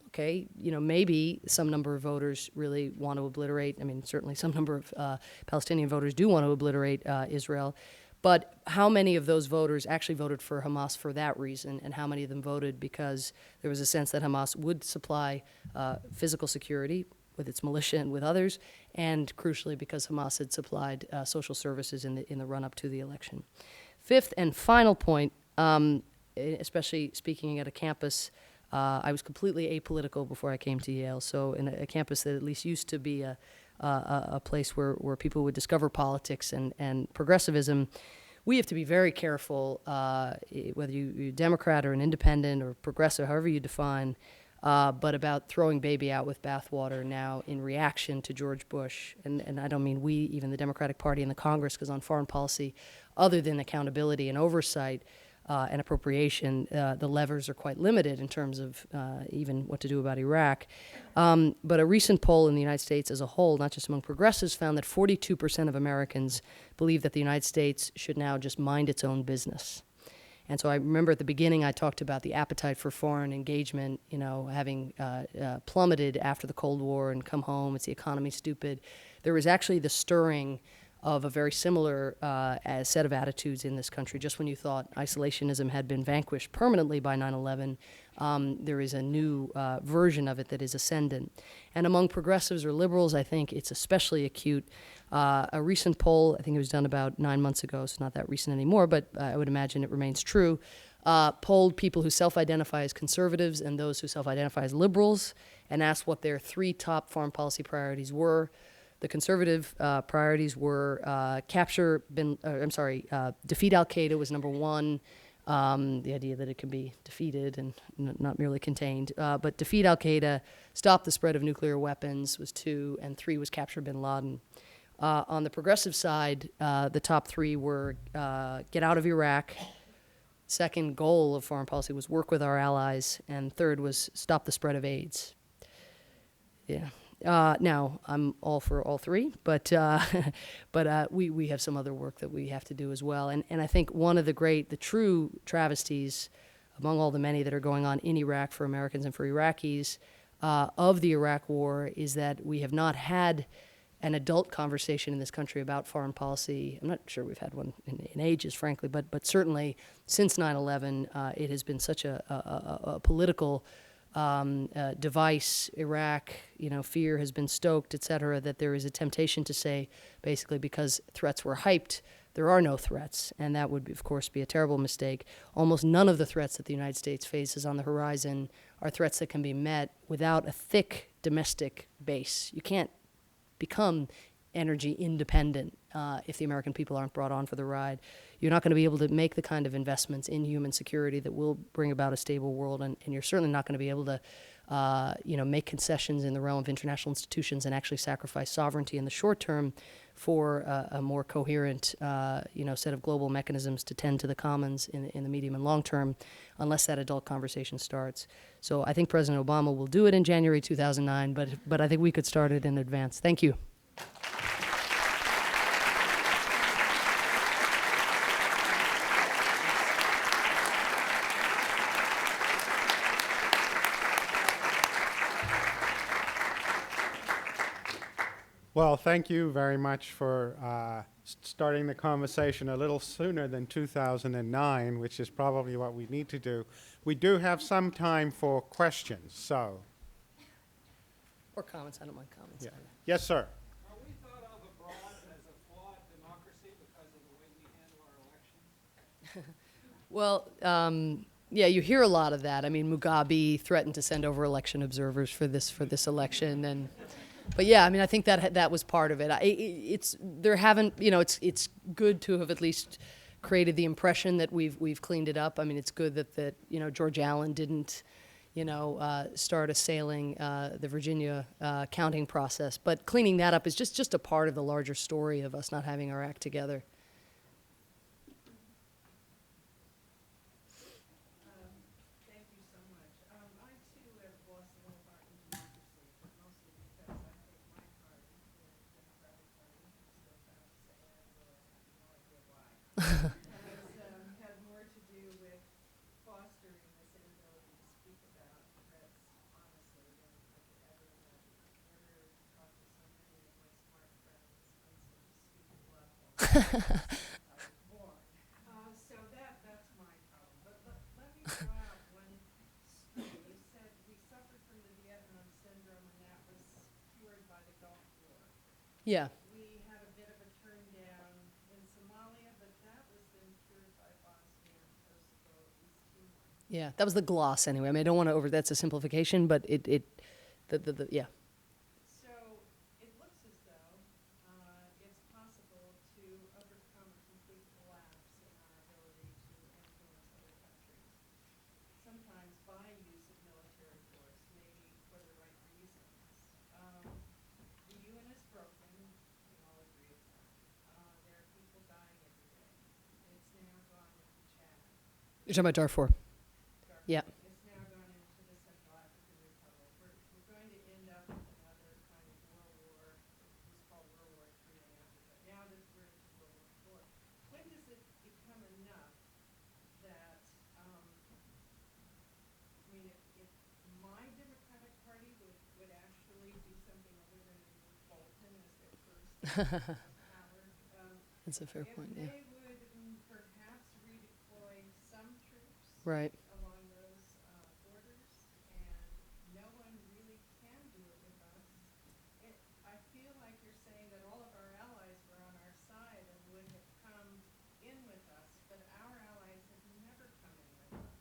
Okay, maybe some number of voters really want to obliterate, certainly some number of Palestinian voters do want to obliterate Israel. But how many of those voters actually voted for Hamas for that reason, and how many of them voted because there was a sense that Hamas would supply physical security with its militia and with others, and crucially because Hamas had supplied social services in the run-up to the election. Fifth and final point, especially speaking at a campus, I was completely apolitical before I came to Yale, so in a campus that at least used to be a place where people would discover politics and progressivism. We have to be very careful, whether you're Democrat or an independent or progressive, however you define, but about throwing baby out with bathwater now in reaction to George Bush. And I don't mean we, even the Democratic Party and the Congress, because on foreign policy, other than accountability and oversight, and appropriation, the levers are quite limited in terms of even what to do about Iraq. But a recent poll in the United States as a whole, not just among progressives, found that 42% of Americans believe that the United States should now just mind its own business. And so I remember at the beginning I talked about the appetite for foreign engagement, having plummeted after the Cold War and come home, it's the economy stupid. There was actually the stirring of a very similar set of attitudes in this country. Just when you thought isolationism had been vanquished permanently by 9/11, there is a new version of it that is ascendant. And among progressives or liberals, I think it's especially acute. A recent poll, I think it was done about 9 months ago, so not that recent anymore, but I would imagine it remains true, polled people who self-identify as conservatives and those who self-identify as liberals and asked what their 3 top foreign policy priorities were. The conservative priorities were defeat al-Qaeda was number 1, The idea that it can be defeated and not merely contained. But defeat al-Qaeda, stop the spread of nuclear weapons was 2, and 3 was capture bin Laden. On the progressive side, the top 3 were get out of Iraq. Second goal of foreign policy was work with our allies, and third was stop the spread of AIDS. Yeah. Now, I'm all for all 3, but we have some other work that we have to do as well. And I think one of the true travesties among all the many that are going on in Iraq for Americans and for Iraqis of the Iraq War is that we have not had an adult conversation in this country about foreign policy. I'm not sure we've had one in ages, frankly, but certainly since 9/11, it has been such a political device. Iraq, fear has been stoked, et cetera, that there is a temptation to say, basically, because threats were hyped, there are no threats, and that would, of course, be a terrible mistake. Almost none of the threats that the United States faces on the horizon are threats that can be met without a thick domestic base. You can't become energy independent if the American people aren't brought on for the ride. You're not going to be able to make the kind of investments in human security that will bring about a stable world, and you're certainly not going to be able to make concessions in the realm of international institutions and actually sacrifice sovereignty in the short term for a more coherent set of global mechanisms to tend to the commons in the medium and long term, unless that adult conversation starts. So I think President Obama will do it in January 2009, but I think we could start it in advance. Thank you. Well, thank you very much for starting the conversation a little sooner than 2009, which is probably what we need to do. We do have some time for questions, so. Or comments. I don't mind comments. Yeah. Yes, sir. Are we thought of abroad as a flawed democracy because of the way we handle our elections? Well, yeah, you hear a lot of that. I mean, Mugabe threatened to send over election observers for this election, but yeah, I mean, I think that was part of it. It's good to have at least created the impression that we've cleaned it up. I mean, it's good that George Allen didn't start assailing the Virginia counting process, but cleaning that up is just a part of the larger story of us not having our act together. Had more to do with fostering this inability to speak about threats honestly than I could ever imagine. I've never talked to so many of my smart friends on such a stupid level. I was born. So that's my problem. But let me throw out one story. You said we suffered from the Vietnam syndrome, and that was cured by the Gulf War. Yeah. We had a bit of a turn down in Somalia, but that was then cured by Bosnia, Kosovo, East Timor. Yeah, that was the gloss anyway. I mean, I don't want to that's a simplification, but yeah. So it looks as though it's possible to overcome a complete collapse in our ability to influence other countries, sometimes by use of military force, maybe for the right reasons. The UN is broken, we all agree with that. There are people dying every day. It's now gone into Chad. You're talking about Darfur. Yeah. It's now gone into the Central African Republic. We're going to end up with another kind of world war. It was called World War III in Africa. Now that we're into World War IV. When does it become enough that, if my Democratic Party would actually do something other than remove Bolton as their first power, That's a fair point, yeah. they would perhaps redeploy some troops Right. along those borders, and no one really can do it with us. I feel like you're saying that all of our allies were on our side and would have come in with us, but our allies have never come in with us.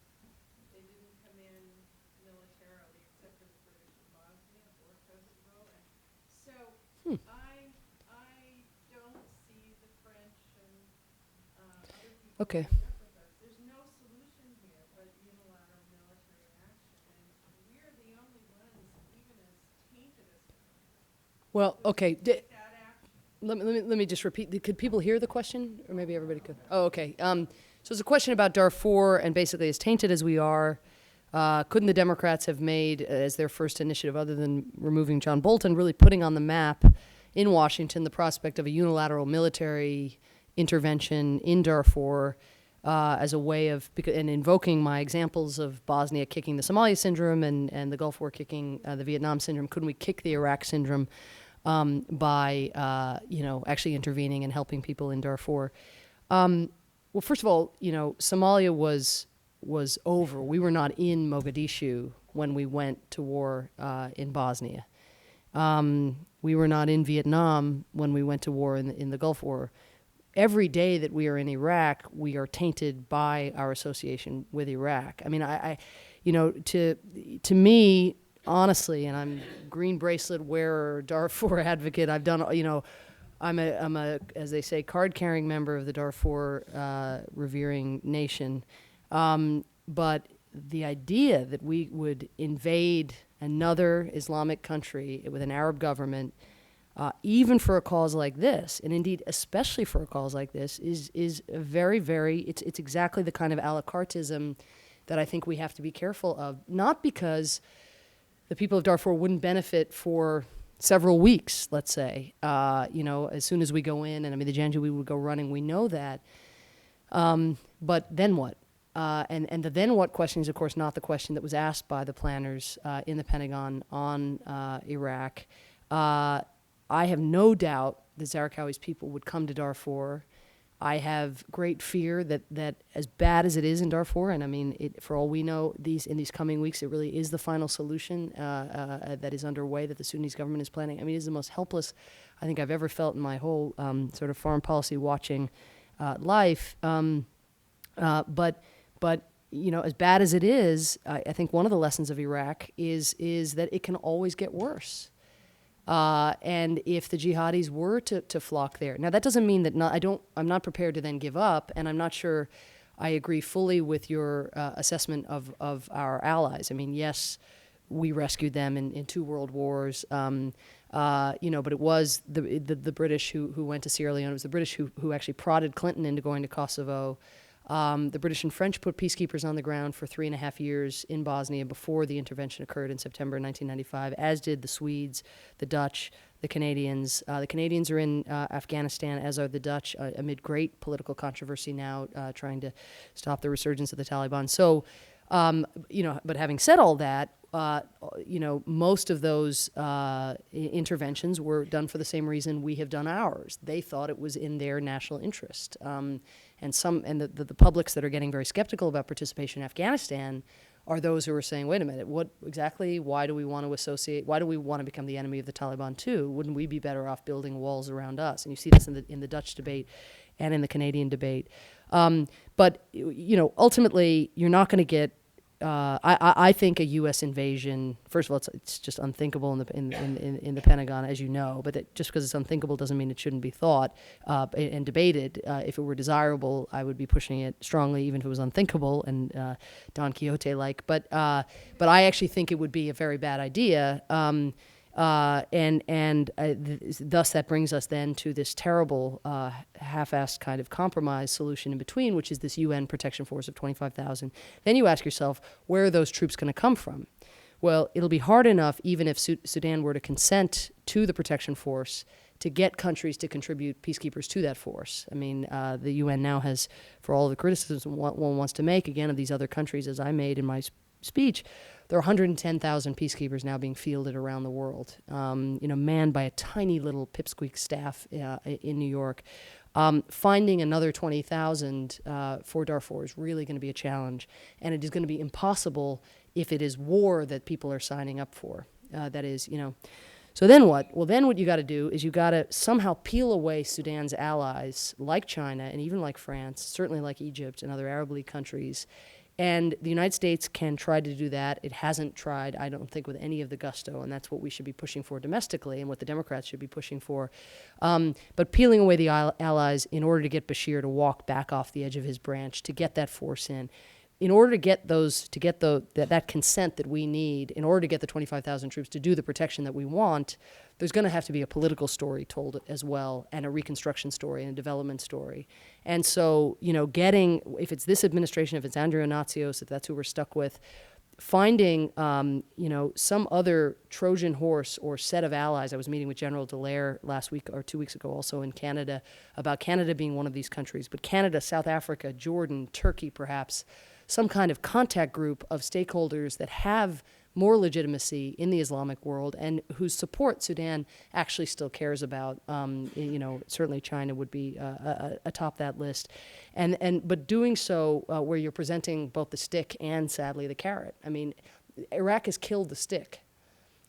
They didn't come in militarily except for the British in Bosnia or Kosovo. And so I don't see the French and other people Okay. coming up with us. There's no solution Well, okay. Let me just repeat. Could people hear the question? Or maybe everybody could. Oh, okay. So it's a question about Darfur, and basically, as tainted as we are, couldn't the Democrats have made as their first initiative, other than removing John Bolton, really putting on the map in Washington the prospect of a unilateral military intervention in Darfur as a way of, and invoking my examples of Bosnia kicking the Somalia syndrome and the Gulf War kicking the Vietnam syndrome? Couldn't we kick the Iraq syndrome by actually intervening and helping people in Darfur? Well, first of all, Somalia was over. We were not in Mogadishu when we went to war in Bosnia. We were not in Vietnam when we went to war in the Gulf War. Every day that we are in Iraq, we are tainted by our association with Iraq. I mean, to me, honestly, and I'm green bracelet wearer, Darfur advocate. I've done, I'm a, as they say, card-carrying member of the Darfur revering nation. But the idea that we would invade another Islamic country with an Arab government, even for a cause like this, and indeed especially for a cause like this, is a very, very, it's exactly the kind of a la carteism that I think we have to be careful of. Not because the people of Darfur wouldn't benefit for several weeks, let's say, as soon as we go in, and I mean the Janjaweed would go running, we know that. But then what? And the then what question is, of course, not the question that was asked by the planners in the Pentagon on Iraq. I have no doubt that Zarqawi's people would come to Darfur. I have great fear that as bad as it is in Darfur, and I mean, for all we know, in these coming weeks, it really is the final solution that is underway that the Sudanese government is planning. I mean, it is the most helpless I think I've ever felt in my whole sort of foreign policy watching life. But as bad as it is, I think one of the lessons of Iraq is that it can always get worse. And if the jihadis were to flock there, now that doesn't mean that I'm not prepared to then give up, and I'm not sure I agree fully with your assessment of our allies. I mean, yes, we rescued them in 2 world wars, but it was the British who went to Sierra Leone. It was the British who actually prodded Clinton into going to Kosovo. The British and French put peacekeepers on the ground for 3.5 years in Bosnia before the intervention occurred in September 1995, as did the Swedes, the Dutch, the Canadians. The Canadians are in Afghanistan, as are the Dutch, amid great political controversy now, trying to stop the resurgence of the Taliban. So, but having said all that, most of those interventions were done for the same reason we have done ours. They thought it was in their national interest. And the publics that are getting very skeptical about participation in Afghanistan are those who are saying, wait a minute, why do we want to become the enemy of the Taliban too? Wouldn't we be better off building walls around us? And you see this in the Dutch debate and in the Canadian debate. But ultimately, you're not going to get, I think a U.S. invasion. First of all, it's just unthinkable in the Pentagon, as you know. But just because it's unthinkable doesn't mean it shouldn't be thought and debated. If it were desirable, I would be pushing it strongly, even if it was unthinkable and Don Quixote-like. But I actually think it would be a very bad idea. Thus that brings us then to this terrible half-assed kind of compromise solution in between, which is this UN protection force of 25,000. Then you ask yourself, where are those troops going to come from? Well, it'll be hard enough, even if Sudan were to consent to the protection force, to get countries to contribute peacekeepers to that force. I mean, the UN now has, for all the criticism one wants to make, again, of these other countries, as I made in my speech, there are 110,000 peacekeepers now being fielded around the world, manned by a tiny little pipsqueak staff in New York. Finding another 20,000 for Darfur is really going to be a challenge, and it is going to be impossible if it is war that people are signing up for. So then what? Well, then what you got to do is you got to somehow peel away Sudan's allies, like China and even like France, certainly like Egypt and other Arab League countries. And the United States can try to do that. It hasn't tried, I don't think, with any of the gusto, and that's what we should be pushing for domestically and what the Democrats should be pushing for. But peeling away the allies in order to get Bashir to walk back off the edge of his branch, to get that force in, in order to get that consent that we need, in order to get the 25,000 troops to do the protection that we want, there's going to have to be a political story told as well, and a reconstruction story and a development story. And so, if it's this administration, if it's Andrew Natsios, if that's who we're stuck with, finding, some other Trojan horse or set of allies. I was meeting with General Dallaire last week or 2 weeks ago, also in Canada, about Canada being one of these countries, but Canada, South Africa, Jordan, Turkey, perhaps, some kind of contact group of stakeholders that have more legitimacy in the Islamic world and whose support Sudan actually still cares about. Certainly China would be atop that list, but doing so where you're presenting both the stick and, sadly, the carrot. I mean, Iraq has killed the stick.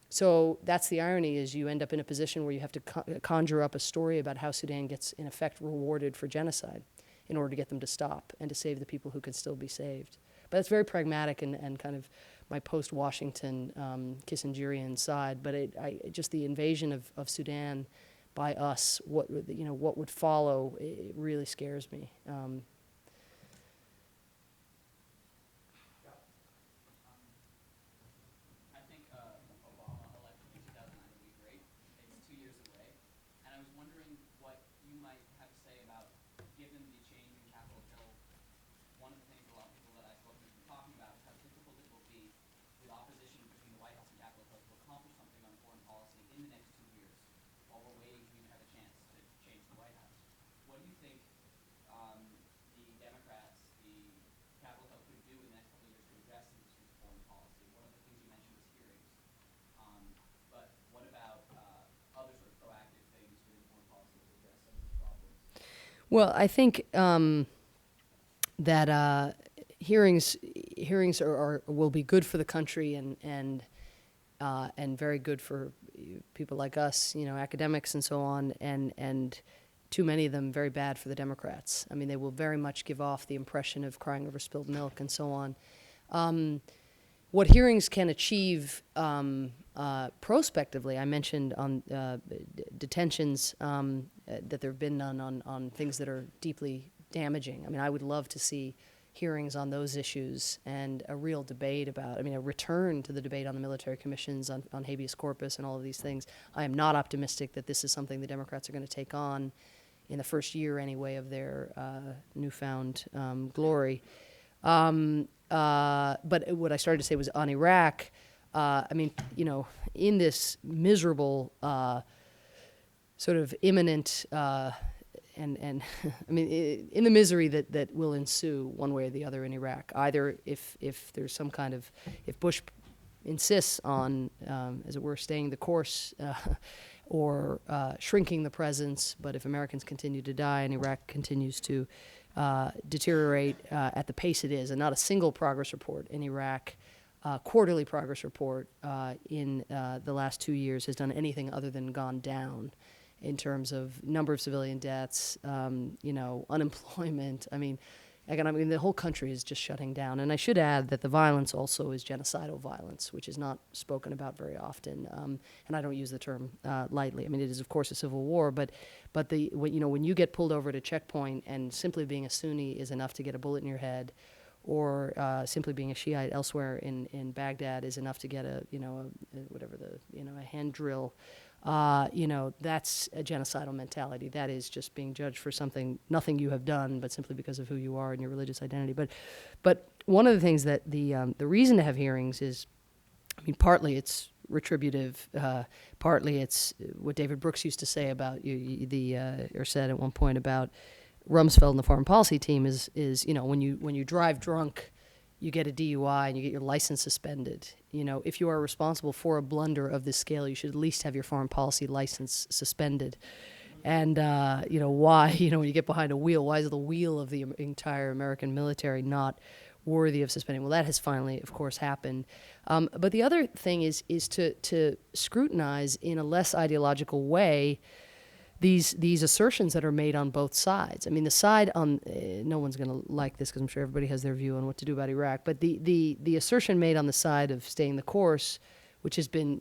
So that's the irony, is you end up in a position where you have to conjure up a story about how Sudan gets, in effect, rewarded for genocide in order to get them to stop and to save the people who could still be saved. But it's very pragmatic and kind of my post-Washington Kissingerian side. But just the invasion of Sudan by us, what would follow, it really scares me. I think Obama election in 2009 would be great. It's 2 years away. And I was wondering what you might have to say about, given the change in Capitol Hill, one of the things a lot of people that I've spoken to have been talking about is how difficult it will be with opposition between the White House and Capitol Hill to accomplish something on foreign policy in the next 2 years while we're waiting for you to have a chance to change the White House. What do you think the Democrats, the Capitol Hill could do in the next couple of years to address some issues of foreign policy? One of the things you mentioned was hearings. But what about other sort of proactive things within foreign policy to address some of these problems? Well, I think that hearings will be good for the country and very good for people like us, academics and so on, and too many of them very bad for the Democrats. I mean, they will very much give off the impression of crying over spilled milk and so on. What hearings can achieve prospectively, I mentioned on detentions that there have been none on things that are deeply damaging. I mean, I would love to see hearings on those issues and a real debate about, a return to the debate on the military commissions, on habeas corpus and all of these things. I am not optimistic that this is something the Democrats are going to take on in the first year anyway of their newfound glory. But what I started to say was on Iraq, in this miserable sort of imminent in the misery that will ensue one way or the other in Iraq, either if there's some kind of, if Bush insists on, as it were, staying the course or shrinking the presence, but if Americans continue to die and Iraq continues to deteriorate at the pace it is, and not a single progress report in Iraq, quarterly progress report in the last 2 years has done anything other than gone down in terms of number of civilian deaths, unemployment. The whole country is just shutting down. And I should add that the violence also is genocidal violence, which is not spoken about very often. And I don't use the term lightly. It is, of course, a civil war, but when you get pulled over at a checkpoint and simply being a Sunni is enough to get a bullet in your head, or simply being a Shiite elsewhere in Baghdad is enough to get a hand drill. That's a genocidal mentality. That is just being judged for nothing you have done, but simply because of who you are and your religious identity. But one of the things that the reason to have hearings is, partly it's retributive, partly it's what David Brooks used to say about or said at one point about Rumsfeld and the foreign policy team is when you drive drunk, you get a DUI and you get your license suspended. If you are responsible for a blunder of this scale, you should at least have your foreign policy license suspended. And, why, when you get behind a wheel, why is the wheel of the entire American military not worthy of suspending? Well, that has finally, of course, happened. But the other thing is to scrutinize in a less ideological way these assertions that are made on both sides. The side on, no one's going to like this because I'm sure everybody has their view on what to do about Iraq, but the assertion made on the side of staying the course, which has been,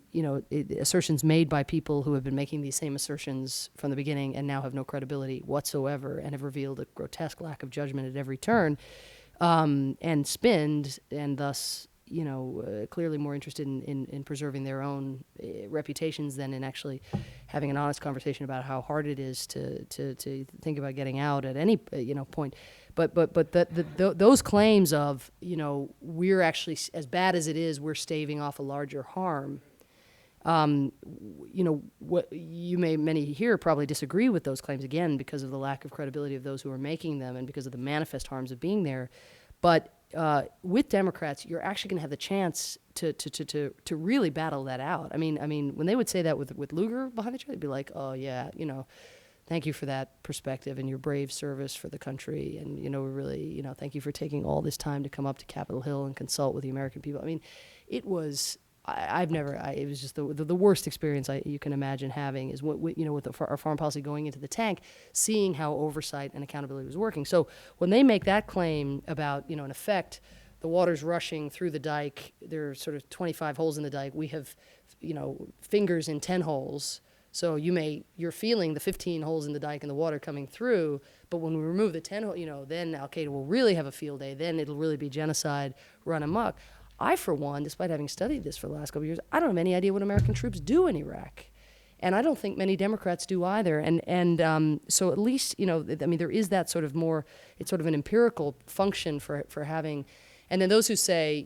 assertions made by people who have been making these same assertions from the beginning and now have no credibility whatsoever and have revealed a grotesque lack of judgment at every turn. and spend, and thus, clearly more interested in preserving their own reputations than in actually having an honest conversation about how hard it is to think about getting out at any point. But those claims of we're actually, as bad as it is, we're staving off a larger harm. What many here probably disagree with those claims, again because of the lack of credibility of those who are making them and because of the manifest harms of being there. But with Democrats, you're actually going to have the chance to really battle that out. I mean, when they would say that with Lugar behind the chair, they'd be like, "Oh yeah, thank you for that perspective and your brave service for the country, and we really, thank you for taking all this time to come up to Capitol Hill and consult with the American people." I mean, it was. It was just the worst experience you can imagine having is with our foreign policy going into the tank, seeing how oversight and accountability was working. So when they make that claim about, in effect, the water's rushing through the dike, there are sort of 25 holes in the dike, we have, fingers in 10 holes. So you're feeling the 15 holes in the dike and the water coming through, but when we remove the 10 holes, then Al-Qaeda will really have a field day, then it'll really be genocide run amok. I, for one, despite having studied this for the last couple of years, I don't have any idea what American troops do in Iraq. And I don't think many Democrats do either. And so at least, there is that sort of more, it's sort of an empirical function for having, and then those who say,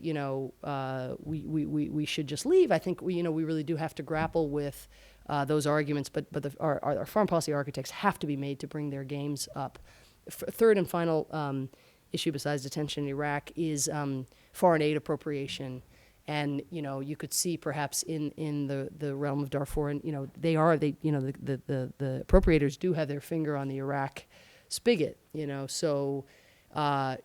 we should just leave, I think we really do have to grapple with those arguments, but our foreign policy architects have to be made to bring their games up. Third and final issue besides detention in Iraq is foreign aid appropriation. And, you could see perhaps in the realm of Darfur, and, the appropriators do have their finger on the Iraq spigot, so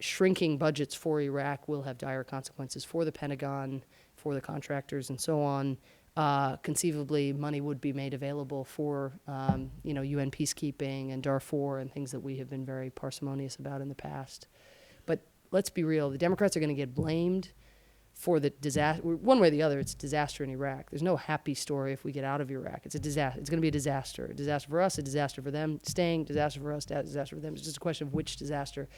shrinking budgets for Iraq will have dire consequences for the Pentagon, for the contractors, and so on. Conceivably, money would be made available for, UN peacekeeping and Darfur and things that we have been very parsimonious about in the past. But let's be real, the Democrats are going to get blamed for the disaster. One way or the other, it's a disaster in Iraq. There's no happy story if we get out of Iraq. It's a disaster. It's going to be a disaster. A disaster for us, a disaster for them staying, disaster for us, disaster for them. It's just a question of which disaster.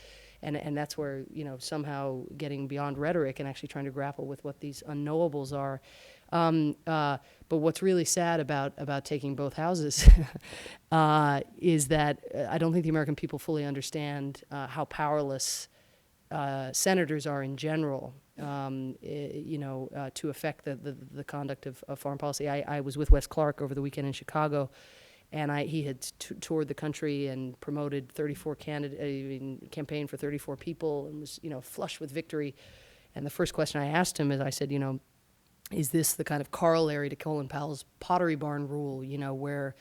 And that's where, somehow getting beyond rhetoric and actually trying to grapple with what these unknowables are. But what's really sad about taking both houses is that I don't think the American people fully understand how powerless senators are in general, to affect the conduct of foreign policy. I was with Wes Clark over the weekend in Chicago, and he had toured the country and promoted 34 campaign for 34 people, and was flush with victory. And the first question I asked him is, I said, is this the kind of corollary to Colin Powell's Pottery Barn rule, where,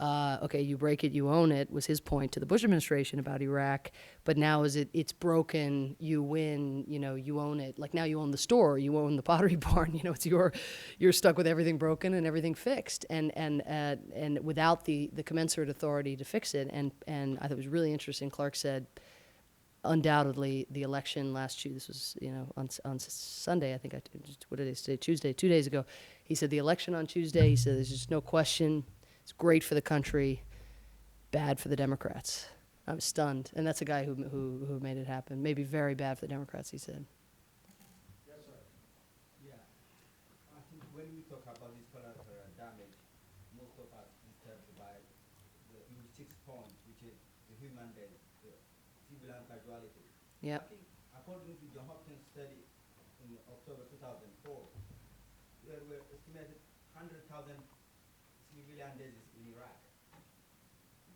okay, you break it, you own it, was his point to the Bush administration about Iraq, but now it's broken, you win, you own it. Like now you own the store, you own the Pottery Barn, it's you're stuck with everything broken and everything fixed, and without the commensurate authority to fix it. And I thought it was really interesting, Clark said, undoubtedly, the election last Tuesday, this was, on Sunday, I think, what did I say, Tuesday, 2 days ago, he said the election on Tuesday, he said there's just no question, it's great for the country, bad for the Democrats. I was stunned, and that's a guy who made it happen. Maybe very bad for the Democrats, he said. Yes, sir. Yeah. I think when we talk about this collateral damage, most of us disturbed by the 6th point, which is the human death, the civilian casualty. Yep. I think according to John Hopkins study in October 2004, there were estimated 100,000 civilian deaths in Iraq.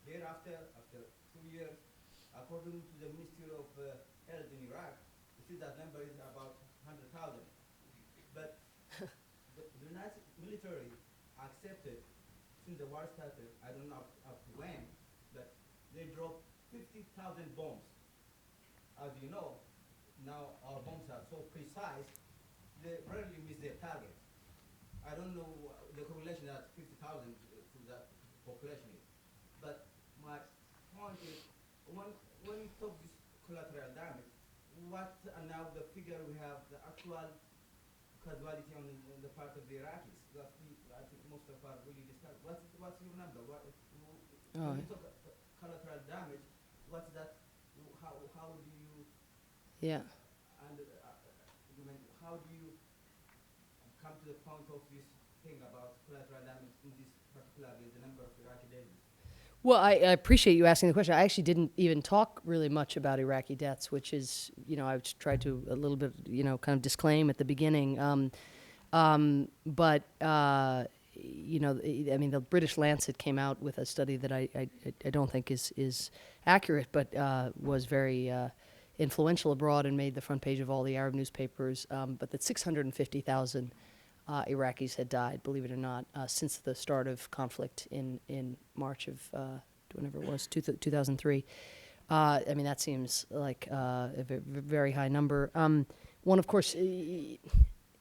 Thereafter, after 2 years, according to the Ministry of Health in Iraq, you see that number is about 100,000. But the United military accepted, since the war started, I don't know up to when, but they dropped 50,000 bombs. As you know, now our bombs are so precise, they rarely miss their target. I don't know the correlation that 50,000 to that population is. But my point is, when we talk this collateral damage, what are now the figure we have, the actual casualty on the part of the Iraqis? That I think most of us really discuss. What's your number? When we talk collateral damage, what's that? How do you Yeah. And how do you come to the point of this thing about collateral damage in this particularly the number of Iraqi deaths? Well, I appreciate you asking the question. I actually didn't even talk really much about Iraqi deaths, which is, I've tried to a little bit, kind of disclaim at the beginning. But the British Lancet came out with a study that I don't think is accurate, but was very influential abroad and made the front page of all the Arab newspapers. But that 650,000 Iraqis had died, believe it or not, since the start of conflict in March of whenever it was, 2003. That seems like a very high number. One, of course, you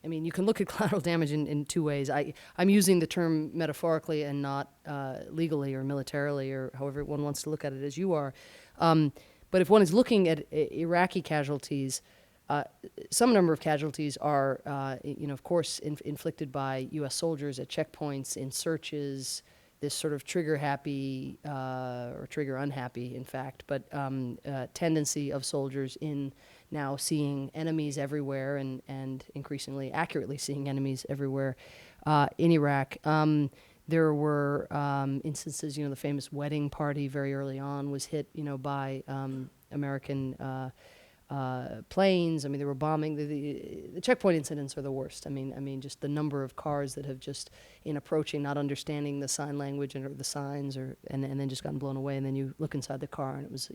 can look at collateral damage in two ways. I'm using the term metaphorically and not legally or militarily or however one wants to look at it as you are. But if one is looking at Iraqi casualties, some number of casualties are, of course, inflicted by U.S. soldiers at checkpoints, in searches, this sort of trigger-happy or trigger-unhappy, in fact, but tendency of soldiers in now seeing enemies everywhere and increasingly accurately seeing enemies everywhere in Iraq. There were instances, the famous wedding party very early on was hit, by American planes. They were bombing. The checkpoint incidents are the worst. Just the number of cars that have just, in approaching, not understanding the sign language or the signs, and then just gotten blown away. And then you look inside the car, and it was,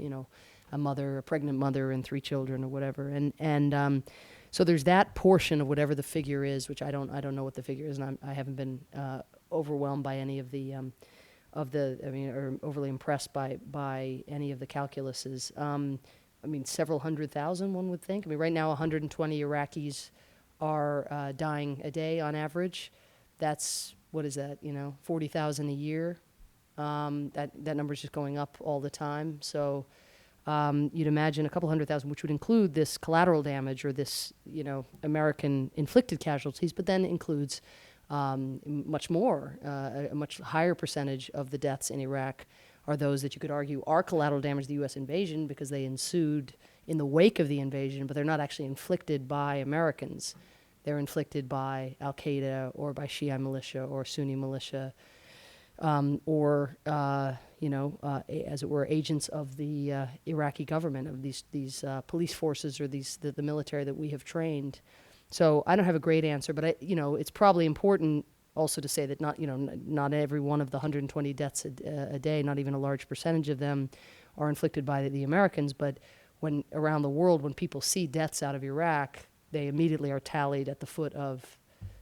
a pregnant mother and 3 children or whatever. And so there's that portion of whatever the figure is, which I don't know what the figure is, and I haven't been overwhelmed by any of the or overly impressed by any of the calculuses. Several 100,000, one would think. Right now, 120 Iraqis are dying a day on average. That's, what is that, 40,000 a year. That number's just going up all the time. So you'd imagine a couple 100,000, which would include this collateral damage or this, American inflicted casualties, but then includes much more, a much higher percentage of the deaths in Iraq are those that you could argue are collateral damage to the U.S. invasion because they ensued in the wake of the invasion, but they're not actually inflicted by Americans. They're inflicted by Al-Qaeda or by Shia militia or Sunni militia, or as it were, agents of the Iraqi government, of these police forces or the military that we have trained. So I don't have a great answer, but it's probably important also to say that not every one of the 120 deaths a day, not even a large percentage of them, are inflicted by the Americans. But when around the world, when people see deaths out of Iraq, they immediately are tallied at the foot of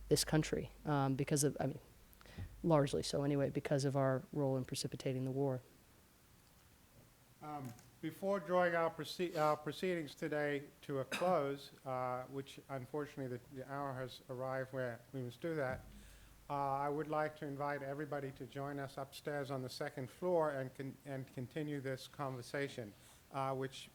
this country because of, largely so anyway, because of our role in precipitating the war. Before drawing our proceedings today to a close, which unfortunately the hour has arrived where we must do that, I would like to invite everybody to join us upstairs on the second floor and continue this conversation, which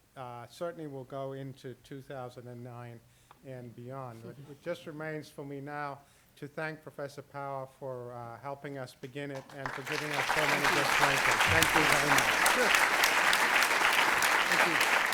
certainly will go into 2009 and beyond. It just remains for me now to thank Professor Power for helping us begin it and for giving us so many good pointers. Thank you very much. Sure. Thank you.